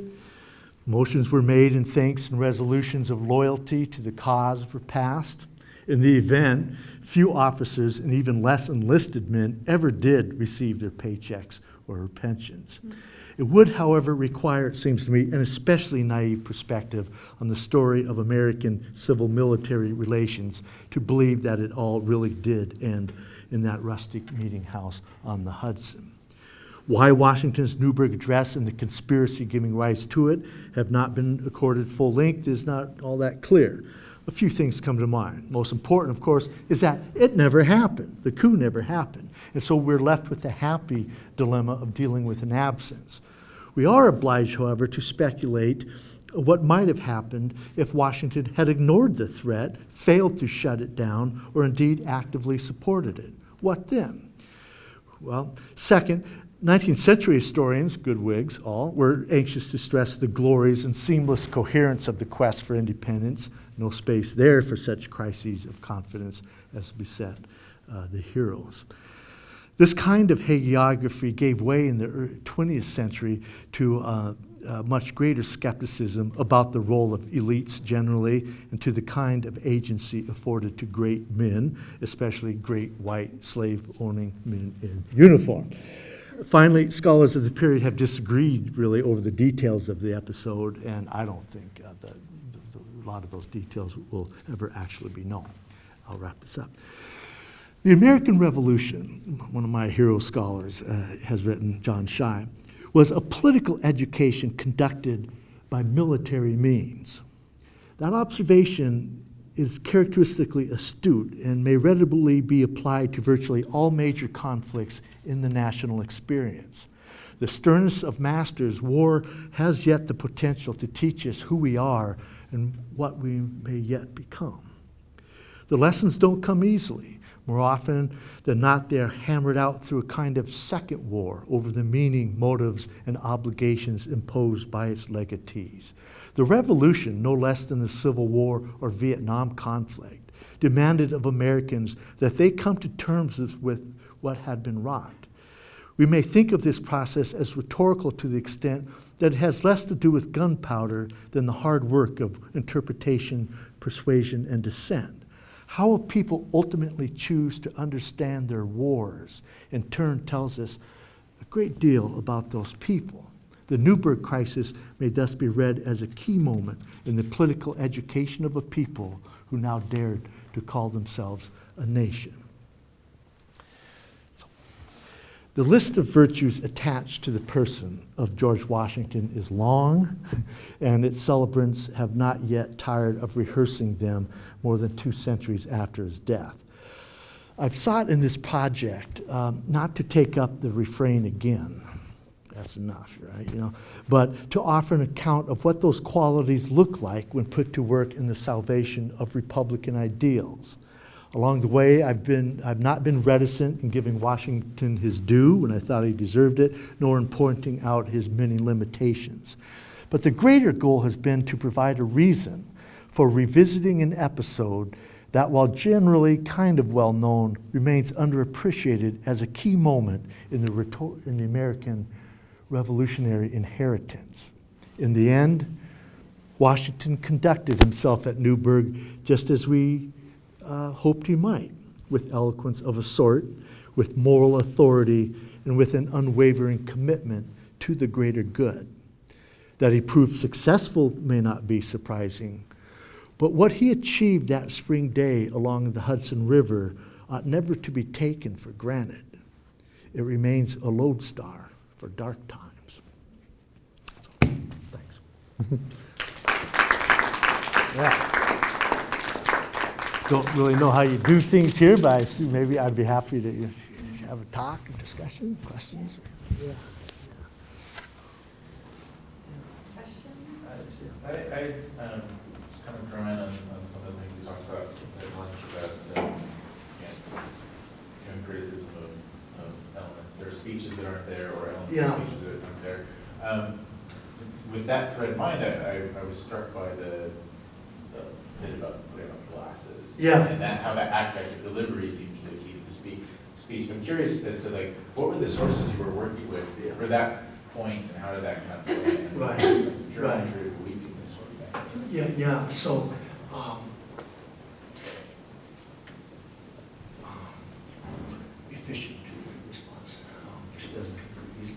Motions were made in thanks and resolutions of loyalty to the cause were passed. In the event, few officers and even less enlisted men ever did receive their paychecks or pensions. It would, however, require, it seems to me, an especially naive perspective on the story of American civil-military relations to believe that it all really did end in that rustic meeting house on the Hudson. Why Washington's Newburgh Address and the conspiracy giving rise to it have not been accorded full length is not all that clear. A few things come to mind. Most important, of course, is that it never happened. The coup never happened. And so we're left with the happy dilemma of dealing with an absence. We are obliged, however, to speculate what might have happened if Washington had ignored the threat, failed to shut it down, or indeed actively supported it. What then? Well, second, 19th century historians, good Whigs all, were anxious to stress the glories and seamless coherence of the quest for independence. No space there for such crises of confidence as beset the heroes. This kind of hagiography gave way in the 20th century to much greater skepticism about the role of elites generally and to the kind of agency afforded to great men, especially great white slave-owning men in uniform. Finally, scholars of the period have disagreed really over the details of the episode, and I don't think a lot of those details will ever actually be known. I'll wrap this up. The American Revolution, one of my hero scholars has written, John Shai, was a political education conducted by military means. That observation is characteristically astute and may readily be applied to virtually all major conflicts in the national experience. The sternest of masters, war has yet the potential to teach us who we are and what we may yet become. The lessons don't come easily. More often than not, they're hammered out through a kind of second war over the meaning, motives, and obligations imposed by its legatees. The revolution, no less than the Civil War or Vietnam conflict, demanded of Americans that they come to terms with what had been wrought. We may think of this process as rhetorical to the extent that it has less to do with gunpowder than the hard work of interpretation, persuasion, and dissent. How a people ultimately choose to understand their wars, in turn, tells us a great deal about those people. The Newburgh crisis may thus be read as a key moment in the political education of a people who now dared to call themselves a nation. The list of virtues attached to the person of George Washington is long, and its celebrants have not yet tired of rehearsing them more than 2 centuries after his death. I've sought in this project not to take up the refrain again. That's enough, right? But to offer an account of what those qualities look like when put to work in the salvation of Republican ideals. Along the way, I've not been reticent in giving Washington his due when I thought he deserved it, nor in pointing out his many limitations. But the greater goal has been to provide a reason for revisiting an episode that, while generally kind of well known, remains underappreciated as a key moment in the American revolutionary inheritance. In the end, Washington conducted himself at Newburgh just as we hoped he might, with eloquence of a sort, with moral authority, and with an unwavering commitment to the greater good. That he proved successful may not be surprising, but what he achieved that spring day along the Hudson River ought never to be taken for granted. It remains a lodestar for dark times. So, thanks. Yeah. Don't really know how you do things here, but I assume maybe I'd be happy to have a talk, a discussion, questions. Yeah. I just kind of drawn on some of the things we talked about at lunch about criticism of elements. There are speeches that aren't there, or elements of speeches that aren't there. With that thread in mind, I was struck by the bit about putting up glasses. Yeah. And how that aspect of delivery seems to key to the speech. I'm curious as to what were the sources you were working with for that point, and how did that kind of play in? Right. Geometry, weaving, this sort of thing. Yeah. So, efficient response, which doesn't come pretty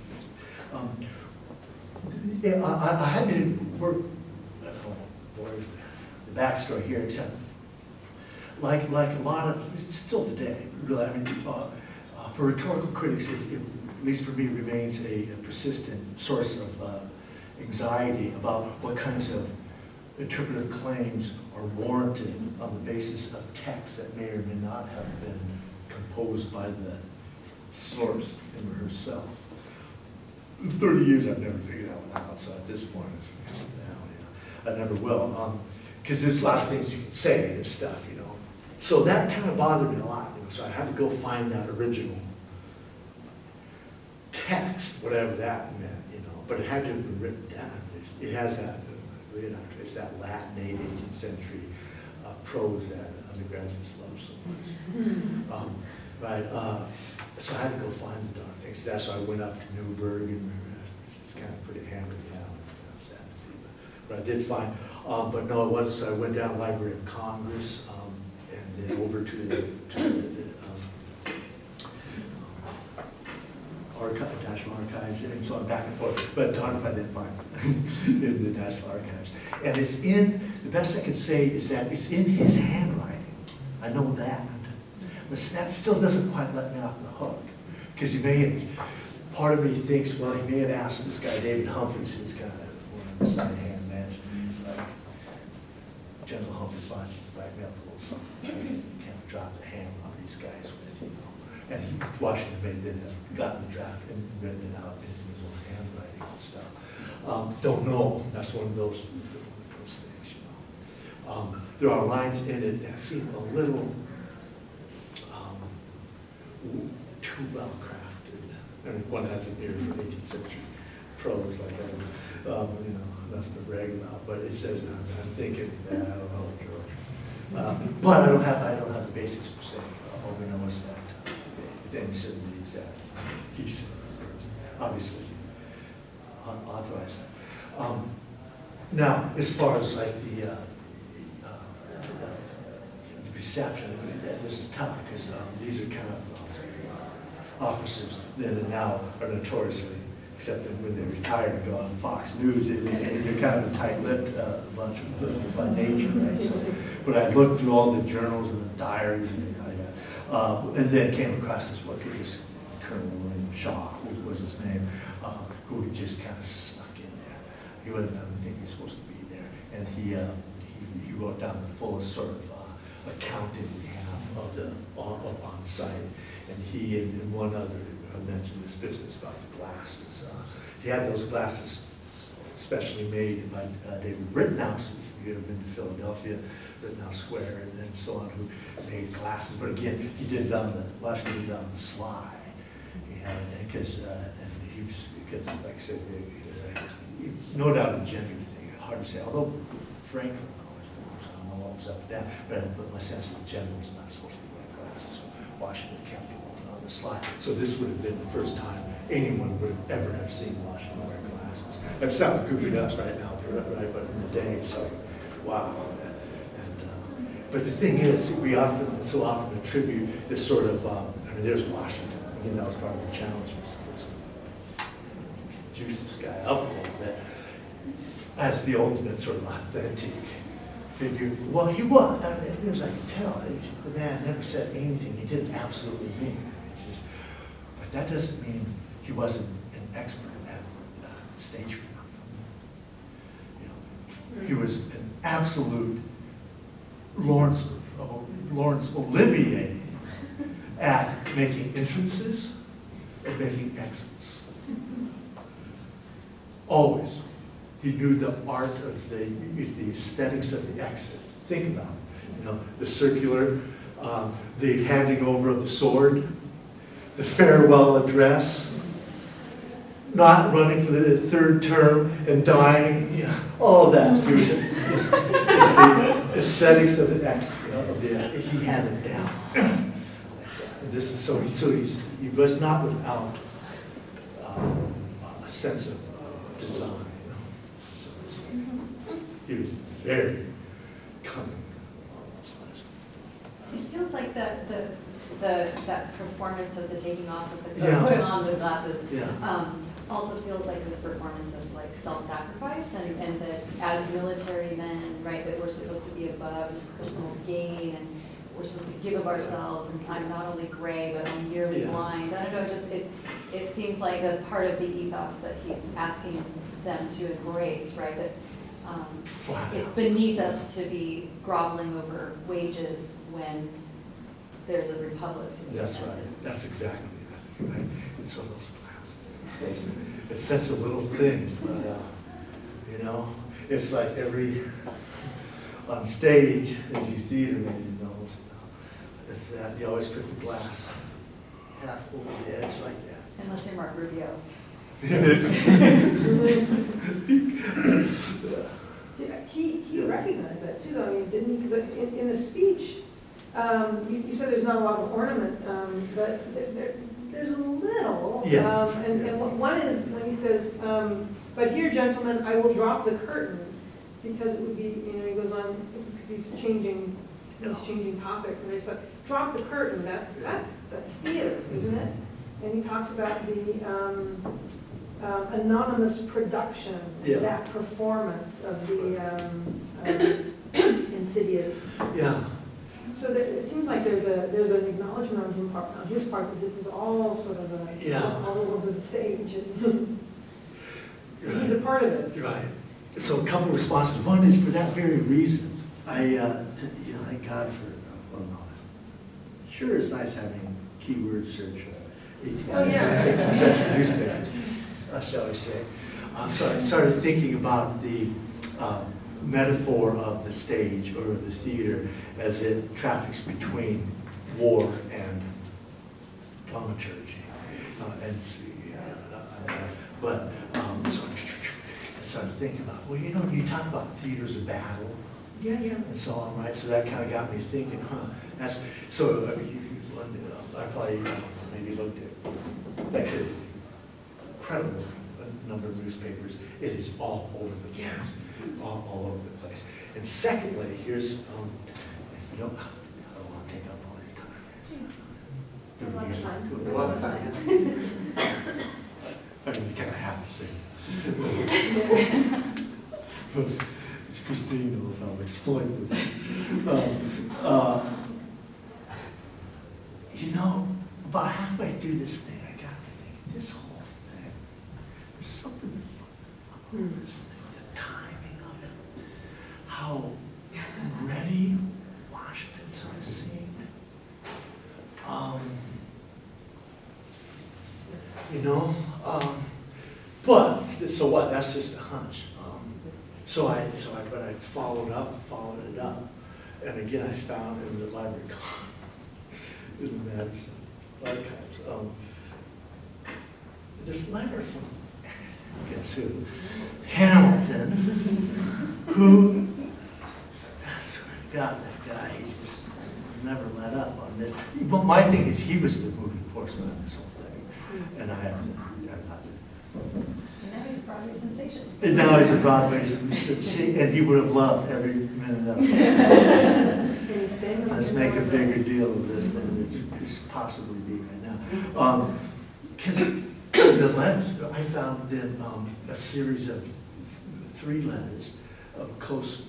easily. I had to work. I don't know what is the backstory here, except like a lot of still today, really. I mean, for rhetorical critics, at least for me, remains a persistent source of anxiety about what kinds of interpretive claims are warranted on the basis of text that may or may not have been composed by the source, him or herself. In 30 years, I've never figured that one out, so at this point, I never will. Because there's a lot of things you can say, there's stuff, So that kind of bothered me a lot, so I had to go find that original text, whatever that meant, but it had to have been written down. It has that, it's that Latin 18th century prose that undergraduates love so much. So I had to go find the darn things. That's why I went up to Newburgh, and it's kind of pretty hammered down. It's kind of sad to see, but I did find. But no, it wasn't. So I went down to the Library of Congress, and then over to the National Archives, and so I'm back and forth. But darn if I didn't find it in the National Archives. And it's in, the best I can say is that it's in his handwriting. I know that. But that still doesn't quite let me off the hook. Because he may have, part of me thinks, well, he may have asked this guy, David Humphreys, who's got one of the side hand management, General Humphreys wants to write me up a little something. You can't drop the hand on these guys with, And Washington may then have gotten the draft and written it out in his own handwriting and stuff. Don't know. That's one of those things, There are lines in it that seem a little too well crafted. I mean, one has an ear for 18th century prose like that, nothing to brag about. But it says, I'm thinking, I don't know, George. But I don't have the basis for saying, all we know is that then said that he said, obviously authorized that. Now, as far as like the reception, this is tough because these are kind of officers then and now are notoriously, except that when they retire and go on Fox News, they're kind of a tight-lipped bunch by nature, right? So, but I looked through all the journals and the diaries and then came across this Colonel William Shaw, who was his name, who had just kind of snuck in there. He wasn't, I don't think he was supposed to be there. And he wrote down the fullest sort of accounting we have of the on site. And he and one other mentioned this business about the glasses. He had those glasses specially made by David Rittenhouse, if you've ever been to Philadelphia, Rittenhouse Square, and so on, who made glasses. But again, he did it on the sly. He had because like I said, no doubt a gender thing. Hard to say. Although Franklin always what was up with that, but my sense is the general's not supposed to be wearing glasses, so Washington kept it on the slide. So this would have been the first time anyone would have ever have seen Washington wear glasses. It sounds goofy to us right now, right? But in the day, it's like, wow. But the thing is, we so often attribute this sort of, there's Washington. Again, that was part of the challenge, Mr. Fitz. Juice this guy up a little bit as the ultimate sort of authentic figure. Well, he was. As near as I can tell, the man never said anything he didn't absolutely mean. But that doesn't mean he wasn't an expert at stage makeup. He was an absolute Laurence Olivier at making entrances and making exits. Always. He knew the art of the aesthetics of the exit. Think about it. The circular, the handing over of the sword, the farewell address, not running for the third term and dying, all of that. He was, it's the aesthetics of the exit. He had it down. And this is he was not without a sense of design. He was very cunning. It feels like that performance of the taking off of the Yeah. putting on the glasses Yeah. also feels like this performance of like self-sacrifice and that as military men, right, that we're supposed to be above this personal gain and we're supposed to give of ourselves and I'm not only gray but I'm nearly blind. I don't know, it seems like that's part of the ethos that he's asking them to embrace, right? That it's beneath us to be groveling over wages when there's a republic to defend. That's right. That's exactly it, right? And so those glasses. It's such a little thing, but it's like on stage, as you theater maybe knows, it's that you always put the glass half over the edge like that. Unless you're Mark Rubio. Yeah, he recognized that too, though. I mean, didn't he? Because in the speech, you said there's not a lot of ornament, but there's a little. Yeah. And one is when he says, "But here, gentlemen, I will drop the curtain," because it would be, he goes on because he's changing topics, and I just thought, drop the curtain. That's theater, isn't it? And he talks about the anonymous production, that performance of the Insidious. Yeah. So that it seems like there's an acknowledgement on his part that this is all sort of all over the stage, and he's a part of it. Right. So a couple of responses. One is for that very reason. Thank God for. Sure, it's nice having keyword search. 18th century newspapers, shall we say. So I started thinking about the metaphor of the stage or the theater as it traffics between war and dramaturgy. So I started thinking about, you talk about theaters of battle. Yeah. And so on, right? So that kind of got me thinking, I probably maybe looked at, like I said, incredible number of newspapers. It is all over the place, all over the place. And secondly, here's, if you don't, I don't want to take up all your time. Lots of time. I mean, you kind of have to say. It's Christine knows I'll exploit this. About halfway through this thing, I got to thinking, this whole thing, there's something about this thing, the timing of it, how ready Washington sort of seemed. But so what? That's just a hunch. But I followed it up, and again I found in the library, in the Madison archives, this letter from, guess who? Hamilton, who, my thing is, he was the moving force behind this whole thing, and I'm not. And now he's a Broadway sensation. And now he's a Broadway sensation, and he would have loved every minute of it. Can you stay on Let's the- make a bigger deal of this than it could possibly be right now. Because the letters, I found then a series of 3 letters of close,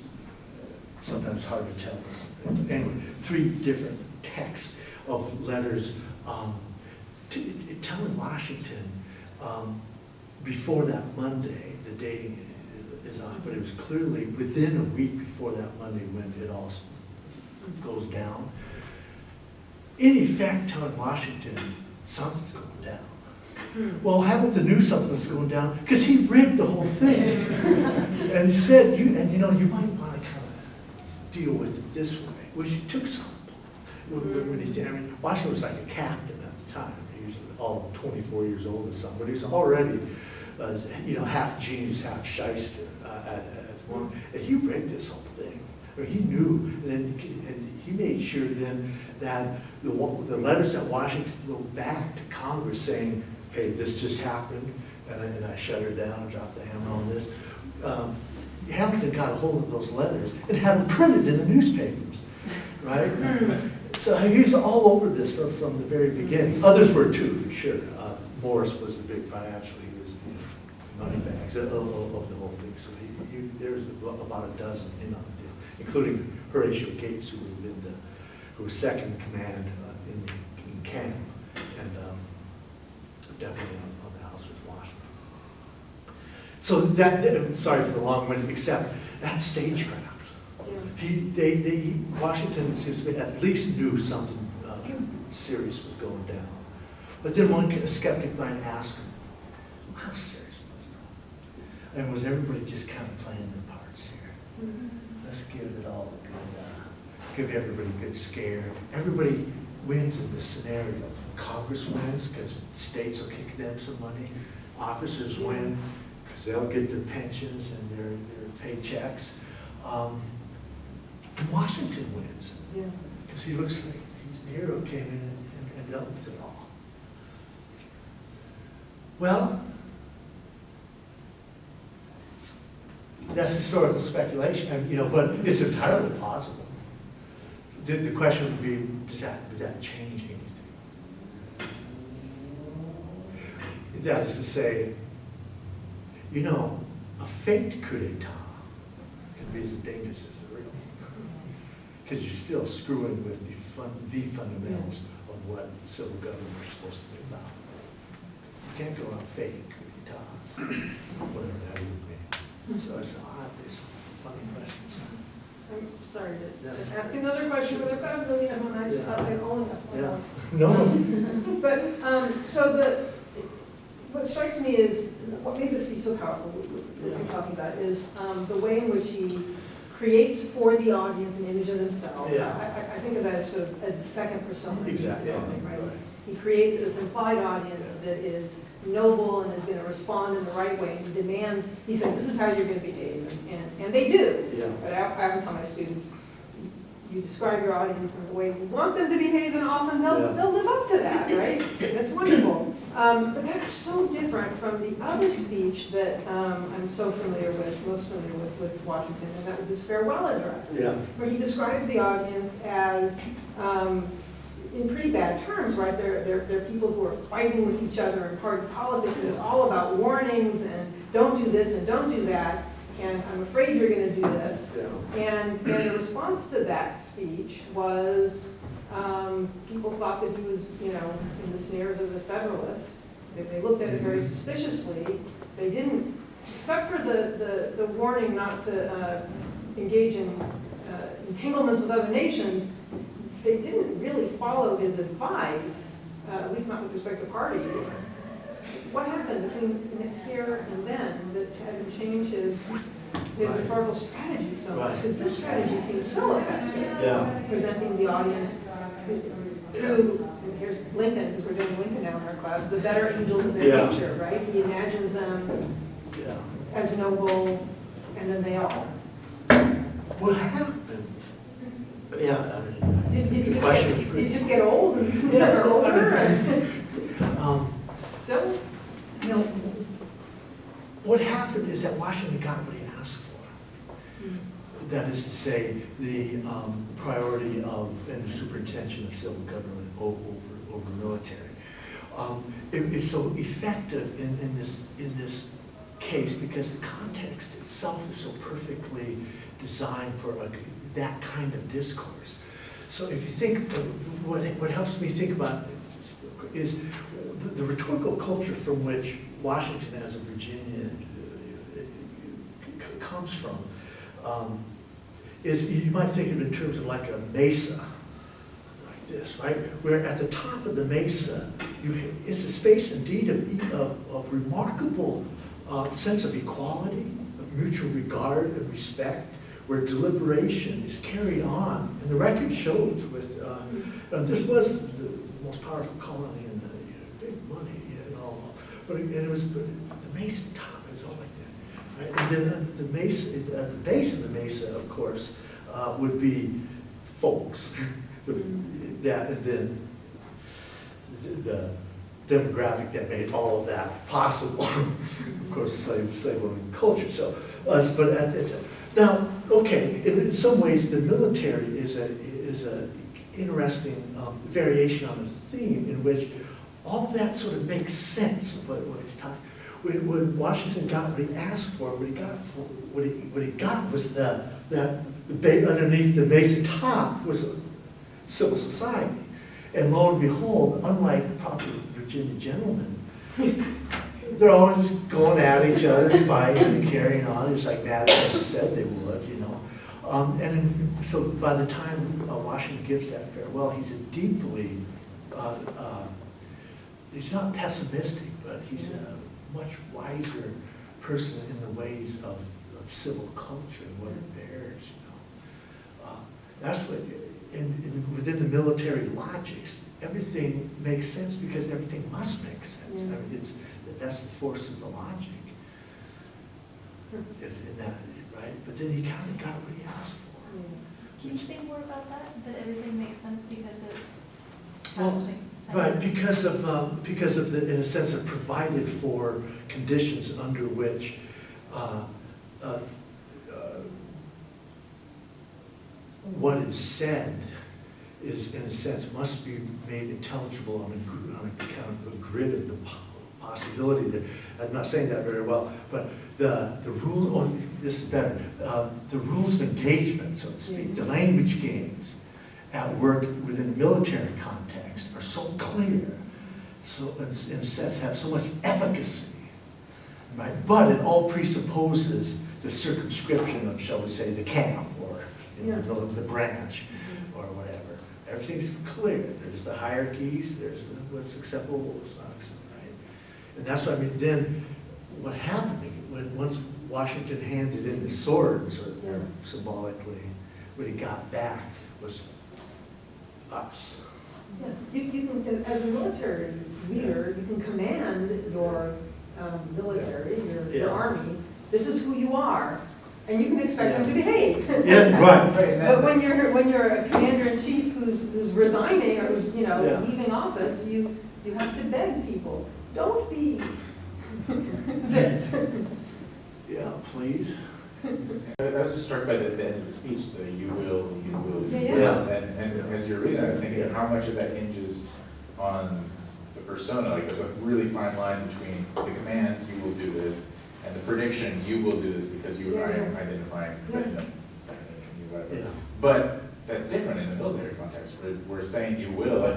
sometimes hard to tell. Anyway, 3 different texts of letters telling Washington before that Monday, the dating is off, but it was clearly within a week before that Monday when it all goes down. In effect, telling Washington something's going down. Well, Hamilton knew something was going down because he rigged the whole thing and he said, you might want to kind of deal with it this way, which he took some. Washington was like a captain at the time. He was all of 24 years old or something, but he was already, half genius, half shyster at the moment. And he rigged this whole thing. Or he knew, and he made sure then that the letters that Washington wrote back to Congress saying, hey, this just happened, and I shut her down, dropped the hammer on this. Hamilton got a hold of those letters and had them printed in the newspapers, right? So he was all over this from the very beginning. Others were too, for sure. Morris was the big financial, he was the money bags of the whole thing. So there was about a dozen in on the deal, including Horatio Gates, who was second in command in camp, and definitely on the House with Washington. So sorry for the long one, except that stagecraft. Washington seems to at least knew something serious was going down. But then one skeptic might ask him, how serious was it? And was everybody just kind of playing their parts here? Let's give it all a good, give everybody a good scare. Everybody wins in this scenario. Congress wins because states will kick them some money. Officers win because they'll get their pensions and their paychecks. Washington wins because he looks like he's the hero, came in and dealt with it all. Well, that's historical speculation, but it's entirely plausible. The question would be, would that change anything? That is to say, a faked coup d'etat can be as dangerous as a real, because you're still screwing with the fundamentals of what civil government is supposed to be about. You can't go out faking coup d'etat, whatever that would be. So it's a funny question. I'm sorry to ask another question, but I've got a million of them, and I only ask one more. No. But, what strikes me is, what made this speech so powerful, what you're talking about, is the way in which he creates for the audience an image of himself. I think of that as sort of as the second persona. Exactly. Right? He creates this implied audience that is noble and is going to respond in the right way. And he demands, he says, this is how you're going to behave. And they do. But I often tell my students, you describe your audience in the way you want them to behave, and often they'll live up to that, right? That's wonderful. But that's so different from the other speech that I'm so familiar with, most familiar with Washington, and that was his farewell address, where he describes the audience as, in pretty bad terms, right? They're people who are fighting with each other in party politics, and it's all about warnings and don't do this and don't do that. And I'm afraid you're going to do this. And the response to that speech was people thought that he was, in the snares of the Federalists. They looked at it very suspiciously. They didn't, except for the warning not to engage in entanglements with other nations, they didn't really follow his advice, at least not with respect to parties. What happened between here and then that had him change his rhetorical strategy so much? Because this strategy seems so effective, presenting the audience through, and here's Lincoln, because we're doing Lincoln now in our class, the better angels of their nature, right? He imagines them as noble, and then they all. What happened? I mean, The question is did great. you just get old and Yeah. or older? Um, Still? You know, what happened is that Washington got what he asked for. That is to say, the priority of and the superintendent of civil government over military. It's so effective in this case because the context itself is so perfectly designed for that kind of discourse. So if you think, what helps me think about this is the rhetorical culture from which Washington as a Virginian comes from. Is you might think of it in terms of like a mesa, like this, right? Where at the top of the mesa, it's a space indeed of remarkable sense of equality, of mutual regard and respect, where deliberation is carried on. And the record shows with, this was the most powerful colony in the big money and all, but it was the mesa top is all like that. Right? And then the mesa, at the base of the mesa, of course, would be folks. That, and then the demographic that made all of that possible. Of course, slave owning culture. So, but now, okay, in some ways, the military is a interesting variation on a theme in which all of that sort of makes sense of what he's talking. When Washington got what he asked for, what he got was underneath the mesa top was civil society, and lo and behold, unlike proper Virginia gentlemen, they're always going at each other, and fighting and carrying on, just like Madison said they would, you know. So by the time Washington gives that farewell, he's a deeply, he's not pessimistic, but he's a much wiser person in the ways of civil culture and what it bears, you know. That's what, within the military logics, everything makes sense because everything must make sense. I mean, that's the force of the logic. In that, right? But then he kind of got what he asked for. Can you say more about that? That everything makes sense because it Well, has to make sense? right, because of the, in a sense, of provided for conditions under which what is said is, in a sense, must be made intelligible on a kind of a grid of the possibility. That I'm not saying that very well, but the rule. Oh, this is better. The rules of engagement, so to speak, the language games at work within the military context are so clear, so in a sense have so much efficacy, right? But it all presupposes the circumscription of, shall we say, the camp or the branch or whatever. Everything's clear. There's the hierarchies. There's what's acceptable, what's not acceptable, right? And that's what I mean. Then what happened when once Washington handed in the swords, or symbolically, what he got back was us. Yeah. You can, as a military leader, you can command your military, your army. This is who you are, and you can expect them to behave. Yeah, right. But when you're a commander-in-chief who's resigning or who's leaving office, you have to beg people, don't be this. Yeah, please. I was just struck by the end of the speech, the you will, Yeah. and as you're reading, I was thinking of how much of that hinges on the persona. Like there's a really fine line between the command, you will do this, and the prediction, you will do this because you and I am identifying, whatever. Yeah. But that's different in the military context. We're saying you will.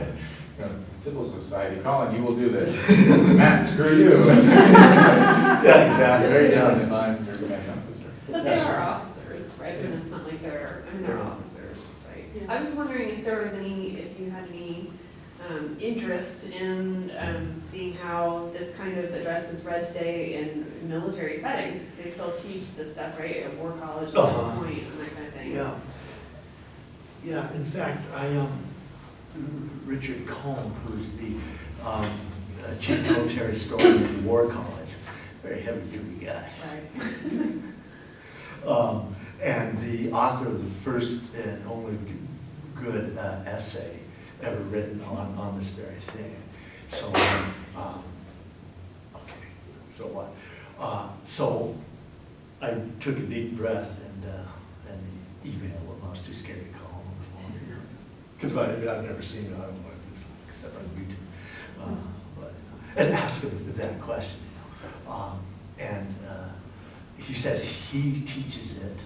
Civil society, Colin, you will do this. Matt, screw you. Yeah, exactly. Very different if I'm your commanding officer. But they are officers, right? And it's not like they're officers, right? Yeah. I was wondering if you had any interest in seeing how this kind of address is read today in military settings, because they still teach this stuff, right, at War College at this point and that kind of thing. Yeah. Yeah, in fact, Richard Cohn, who's the chief military historian at War College, very heavy-duty guy. Right. And the author of the first and only good essay ever written on this very thing. So, okay, so what? So I took a deep breath and the email, I was too scared to call him on the phone. Because I've never seen it, except on YouTube. And ask him that question. And he says he teaches it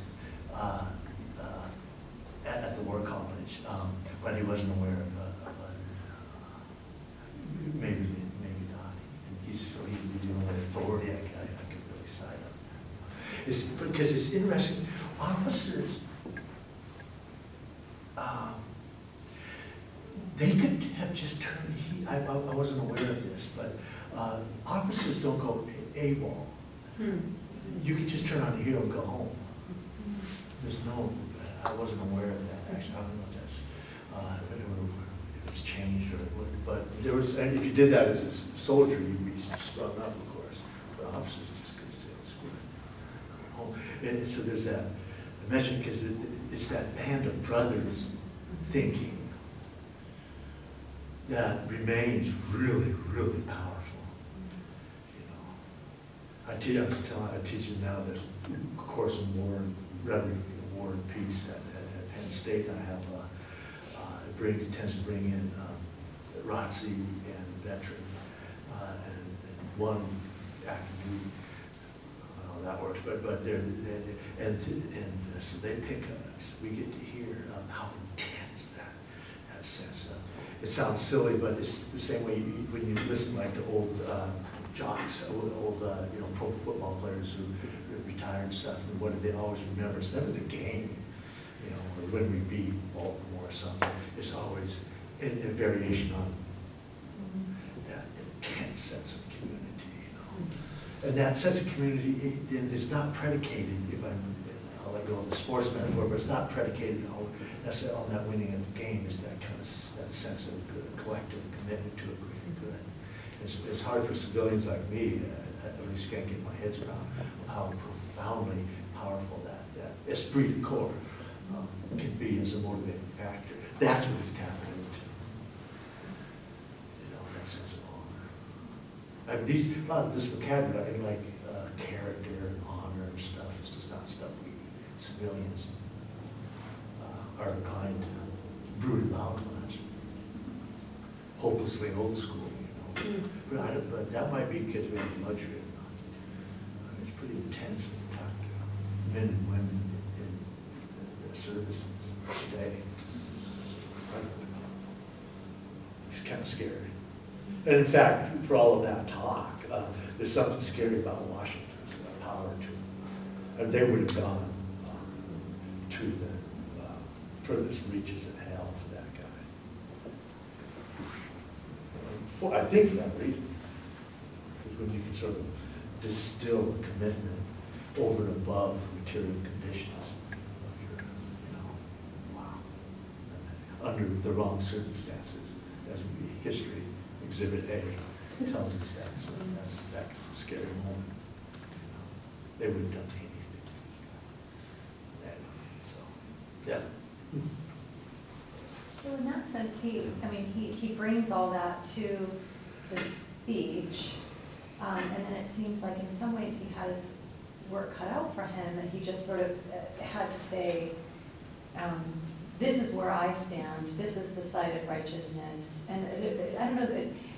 at the War College, but he wasn't aware of maybe not. And so he would be the only authority I could really cite up. It's because it's interesting. Officers, they could have just turned. I wasn't aware of this, but officers don't go AWOL. You could just turn on the heel and go home. There's no. I wasn't aware of that. Actually, I don't know if that's if it's changed or what. But there was, and if you did that as a soldier, you'd be strung up, of course. But officers just could sit and screw it, go home. And so there's that. I mentioned because it's that band of brothers thinking that remains really, really powerful. You know, I'm teaching now this course in war and war and peace at Penn State. I have it tends to bring in ROTC and veteran and one active duty. I don't know how that works, but they're so they pick us. We get to hear how intense that sense of. It sounds silly, but it's the same way when you listen like to old jocks, old pro football players who retired and stuff. And what do they always remember? It's never the game, or when we beat Baltimore or something. It's always a variation on that intense sense of community, And that sense of community is not predicated. I'll let go of the sports metaphor, but it's not predicated necessarily on that winning of the game. It's that kind of that sense of collective commitment to a greater good. It's hard for civilians like me, at least can't get my head around how profoundly powerful that esprit de corps can be as a motivating factor. That's what it's tapping into. That sense of honor. A lot of this vocabulary, like character and honor and stuff, is just not stuff we civilians are inclined to brood about much. Hopelessly old school, But that might be because we have the luxury of it. It's pretty intense when you talk to men and women in their services today. It's kind of scary. And in fact, for all of that talk, there's something scary about Washington's power to, and they would have gone to the furthest reaches of hell for that guy. I think for that reason. Because when you can sort of distill a commitment over and above the material conditions of your, under the wrong circumstances, as would be history, Exhibit A tells us that. So that's a scary moment. They would have done anything to this guy. So, yeah. So in that sense, he brings all that to the speech, and then it seems like in some ways he has work cut out for him, that he just sort of had to say, this is where I stand, this is the side of righteousness. And I don't know,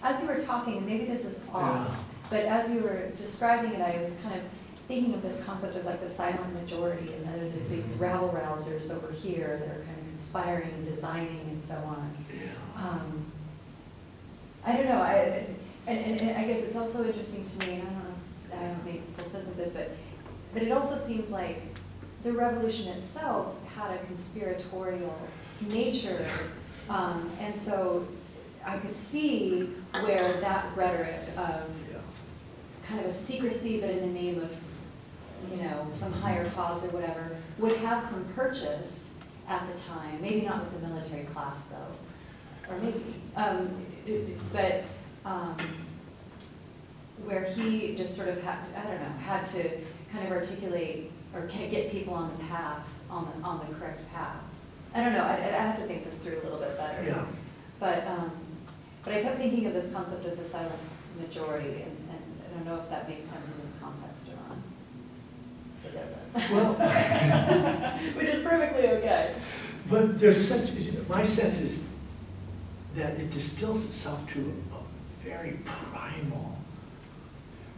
as you were talking, maybe this is off, but as you were describing it, I was kind of thinking of this concept of like the silent majority, and then there's these rabble-rousers over here that are kind of conspiring and designing and so on. I don't know, and I guess it's also interesting to me, and I don't make full sense of this, but it also seems like the revolution itself had a conspiratorial nature, and so I could see where that rhetoric of kind of a secrecy, but in the name of, some higher cause or whatever, would have some purchase at the time. Maybe not with the military class, though, or maybe, but where he just sort of had to kind of articulate or get people on the path, on the correct path. I don't know, I have to think this through a little bit better. Yeah. But I kept thinking of this concept of the silent majority, and I don't know if that makes sense in this context or not. It doesn't. Well, Which is perfectly okay. but there's such, my sense is that it distills itself to a very primal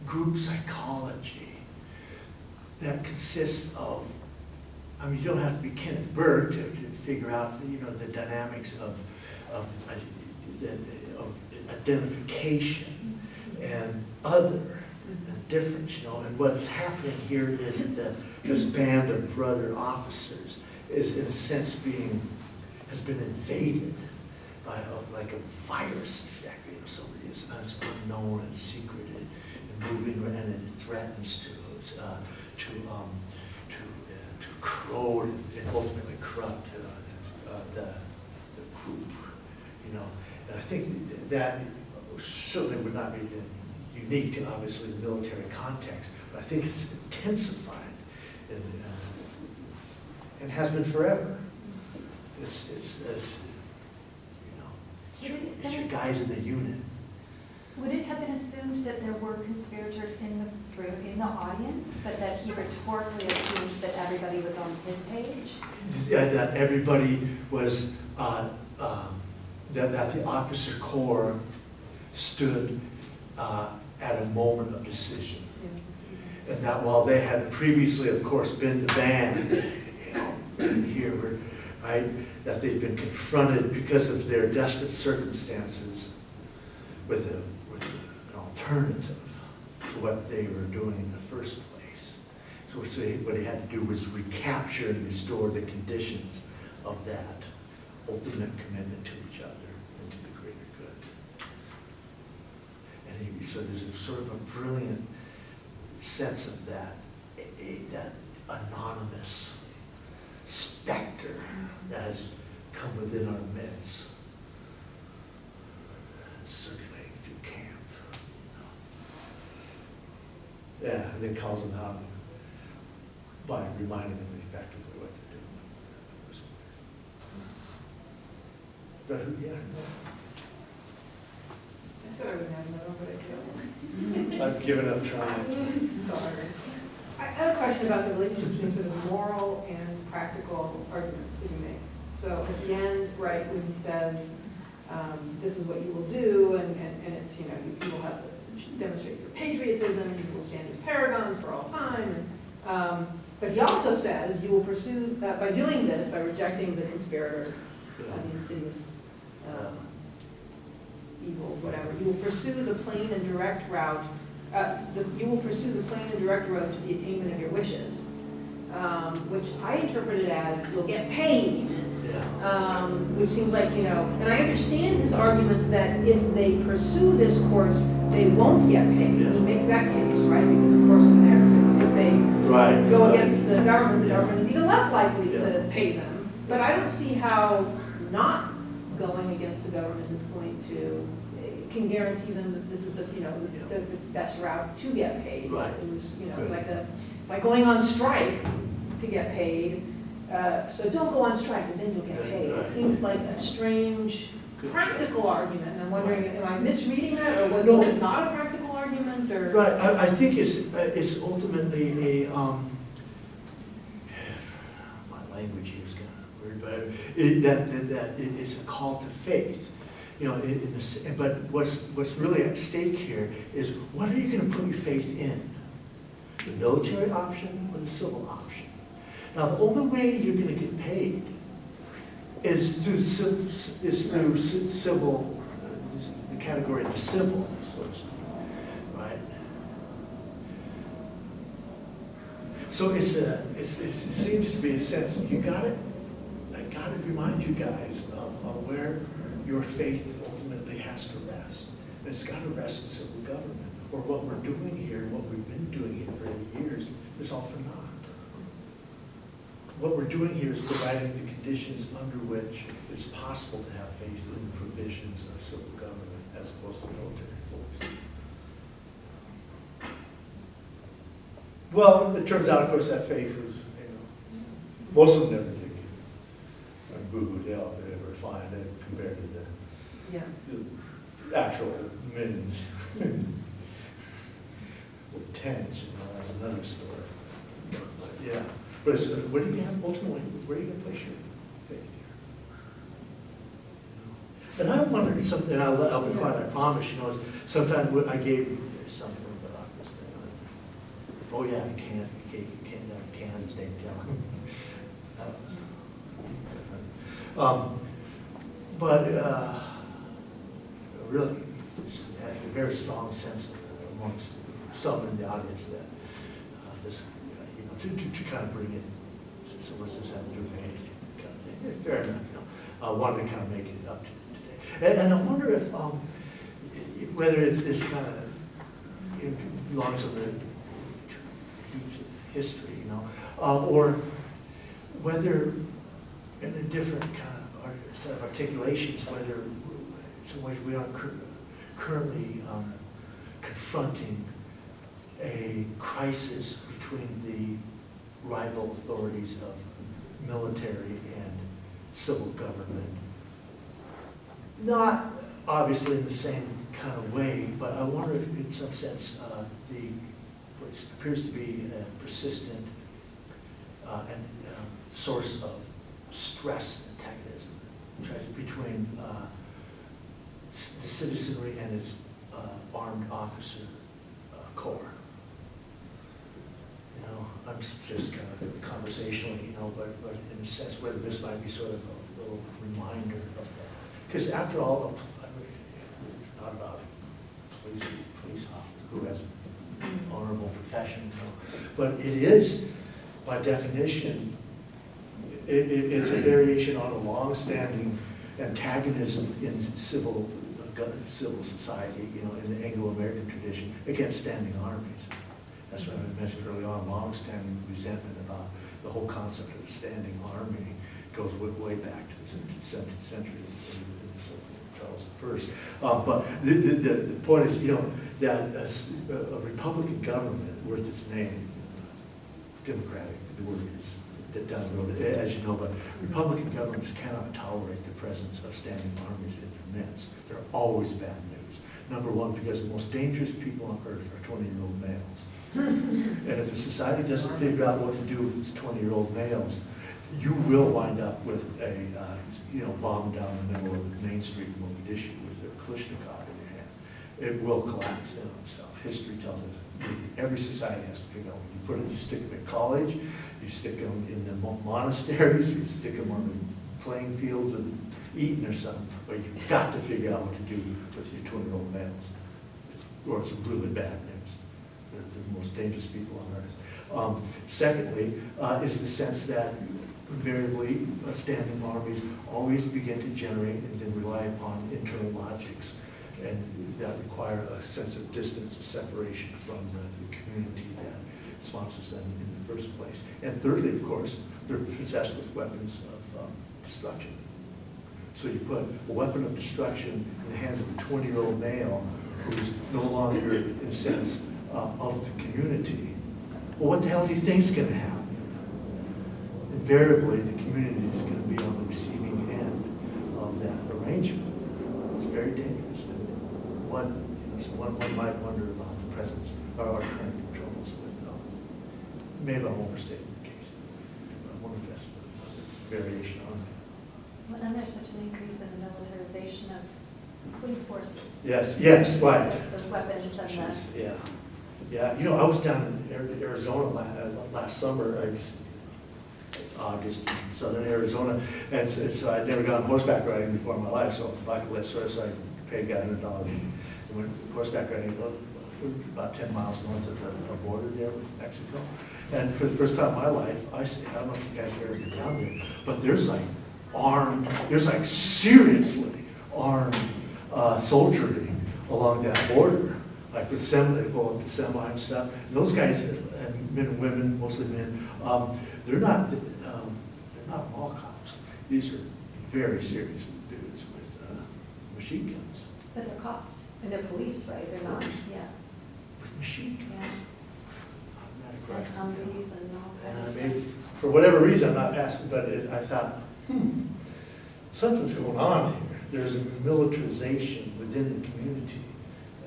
group psychology that consists of, I mean, you don't have to be Kenneth Berg to figure out, the dynamics of identification and other and difference, and what's happening here is that this band of brother officers is in a sense has been invaded by like a virus effect, somebody is unknown and secreted and moving, and it threatens to corrode and ultimately corrupt the group, And I think that certainly would not be unique to obviously the military context, but I think it's intensified and has been forever. It's your guys in the unit. Would it have been assumed that there were conspirators in the audience, but that he rhetorically assumed that everybody was on his page? That everybody was, that the officer corps stood at a moment of decision. And that while they had previously, of course, been the band, here, right, that they've been confronted because of their desperate circumstances with an alternative to what they were doing in the first place. So what he had to do was recapture and restore the conditions of that ultimate commitment to each other and to the greater good. And so there's a sort of a brilliant sense of that anonymous specter that has come within our midst, circulating through camp. Yeah, and then calls them out by reminding them effectively what they're doing in the first place. But yeah, I said I would have no, but I can't. I've given up trying. Sorry. I have a question about the relationship between sort of moral and practical arguments that he makes. So at the end, right, when he says, this is what you will do, and it's, you will have to demonstrate your patriotism, you will stand as paragons for all time. But he also says you will pursue, by doing this, by rejecting the conspirator, the insidious evil, whatever, you will pursue the plain and direct route. You will pursue the plain and direct road to the attainment of your wishes, which I interpreted as you'll get paid. Yeah. Which seems like, and I understand his argument that if they pursue this course, they won't get paid. Yeah. He makes that case, right? Because of course, if they go against the government is even less likely to pay them. But I don't see how not going against the government is going to, can guarantee them that this is the best route to get paid. Right. It was, it's like going on strike to get paid. So don't go on strike and then you'll get paid. It seemed like a strange practical argument. And I'm wondering, am I misreading that, or was it not a practical argument? Or Right. I think it's ultimately a my language here is kind of weird, but that it is a call to faith. But what's really at stake here is what are you going to put your faith in? The military option or the civil option? Now, the only way you're going to get paid is through civil, the category of civil, so to speak, right? So it seems to be a sense I got to remind you guys of where your faith ultimately has to rest. And it's got to rest in civil government, or what we're doing here, what we've been doing here for 80 years, is all for naught. What we're doing here is providing the conditions under which it's possible to have faith in the provisions of civil government as opposed to military force. Well, it turns out, of course, that faith was, most of them never did. hell if they ever find it compared to Yeah. the actual men with tents, that's another story. But yeah, but it's, where do you have, ultimately, where are you gonna place your faith here? And I wondered something, and I'll be quiet, I promise, is sometimes I gave something about this thing. Oh yeah, you can't stay telling. But really, I had a very strong sense amongst some in the audience that this, to kind of bring in, so what's this have to do with anything, kind of thing. Fair enough, I wanted to kind of make it up to today. And I wonder if, whether it's this kind of, belongs on the history, or whether in a different kind of set of articulations, whether in some ways we are currently confronting a crisis between the rival authorities of military and civil government. Not obviously in the same kind of way, but I wonder if in some sense what appears to be a persistent and source of stress antagonism between the citizenry and its armed officer corps. I'm just kind of conversationally, but in a sense whether this might be sort of a little reminder of that. Because after all, it's not about police officer who has an honorable profession, but it is, by definition, it's a variation on a long-standing antagonism in civil society, in the Anglo-American tradition, against standing armies. That's what I mentioned early on, long-standing resentment about the whole concept of a standing army goes way back to the 17th century in Charles I. But the point is, that a Republican government worth its name, democratic, the word is down the road, as you know, but Republican governments cannot tolerate the presence of standing armies in their midst. They're always bad news. Number one, because the most dangerous people on earth are 20-year-old males. And if a society doesn't figure out what to do with its 20-year-old males, you will wind up with a bomb down the middle of Main Street in Mogadishu with a Kalashnikov in your hand. It will collapse in on itself. History tells us every society has to figure out. You stick them in college, you stick them in the monasteries, you stick them on the playing fields of Eton or something, but you've got to figure out what to do with your 20-year-old males, or it's really bad news. They're the most dangerous people on earth. Secondly, is the sense that invariably standing armies always begin to generate and then rely upon internal logics, and that require a sense of distance, a separation from the community that sponsors them in the first place. And thirdly, of course, they're possessed with weapons of destruction. So you put a weapon of destruction in the hands of a 20-year-old male who's no longer, in a sense, of the community. Well, what the hell do you think is going to happen? Invariably, the community is going to be on the receiving end of that arrangement. It's very dangerous. One might wonder about the presence or our current troubles with, maybe I'm overstating the case. I wonder if that's a variation on that. Well, and there's such an increase in the militarization of police forces. Yes, right. The weapons and the... Yeah, I was down in Arizona last summer, August, in southern Arizona, and so I'd never gone horseback riding before in my life, so bucket list, so I paid a guy $100 and went horseback riding about 10 miles north of the border there with Mexico. And for the first time in my life, I don't know if you guys have ever been down there, but there's like seriously armed soldiery along that border, like with they pull up the semi and stuff. And those guys, and men and women, mostly men, they're not mall cops. These are very serious dudes with machine guns. But they're cops, and they're police, right? They're not, yeah. With machine guns. Yeah. And Humvees and all And kinds I of mean, stuff. for whatever reason, I'm not passing, but I thought, something's going on here. There's a militarization within the community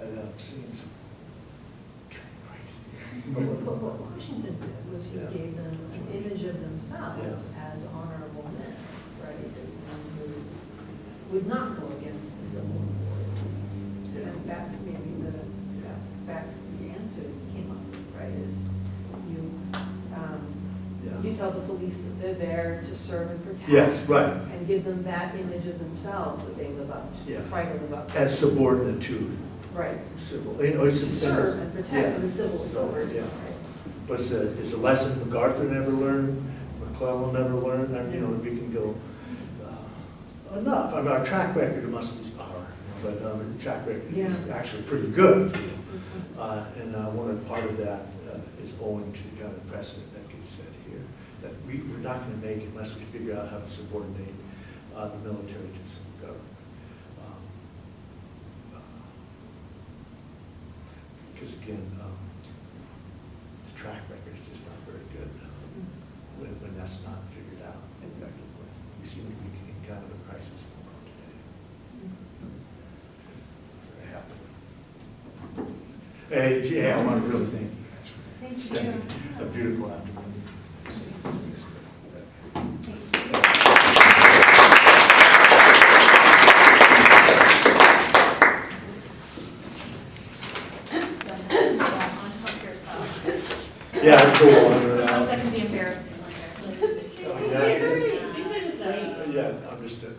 that seems kind of crazy. What Washington did was he Yeah. gave them an image of themselves Yeah. as honorable men, right? Who would not go against the civil authority. Yeah. And that's maybe that's the answer that he came up with, right? Is you tell the police that they're there to serve and protect. Yes, right. And give them that image of themselves that they live up to, Yeah. try to live up to. As subordinate to Right. civil, To serve and protect Yeah. the civil authority. Yeah. Right. But it's a lesson MacArthur never learned, McClellan never learned, and, we can go, enough. I mean, our track record must be our, but the track record is actually pretty good. And part of that is owing to the kind of precedent that gets set here, that we're not going to make it unless we figure out how to subordinate the military to civil government. Because again, the track record is just not very good when that's not figured out effectively. We seem to be in kind of a crisis moment today. Very happy. Hey, I want to really thank you guys for spending a beautiful afternoon. Yeah, cool. Sounds like it'd be embarrassing later. Yeah, understood.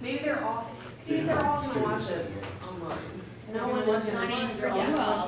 Maybe they're all gonna watch it online. No one is gonna. Honey, for you all.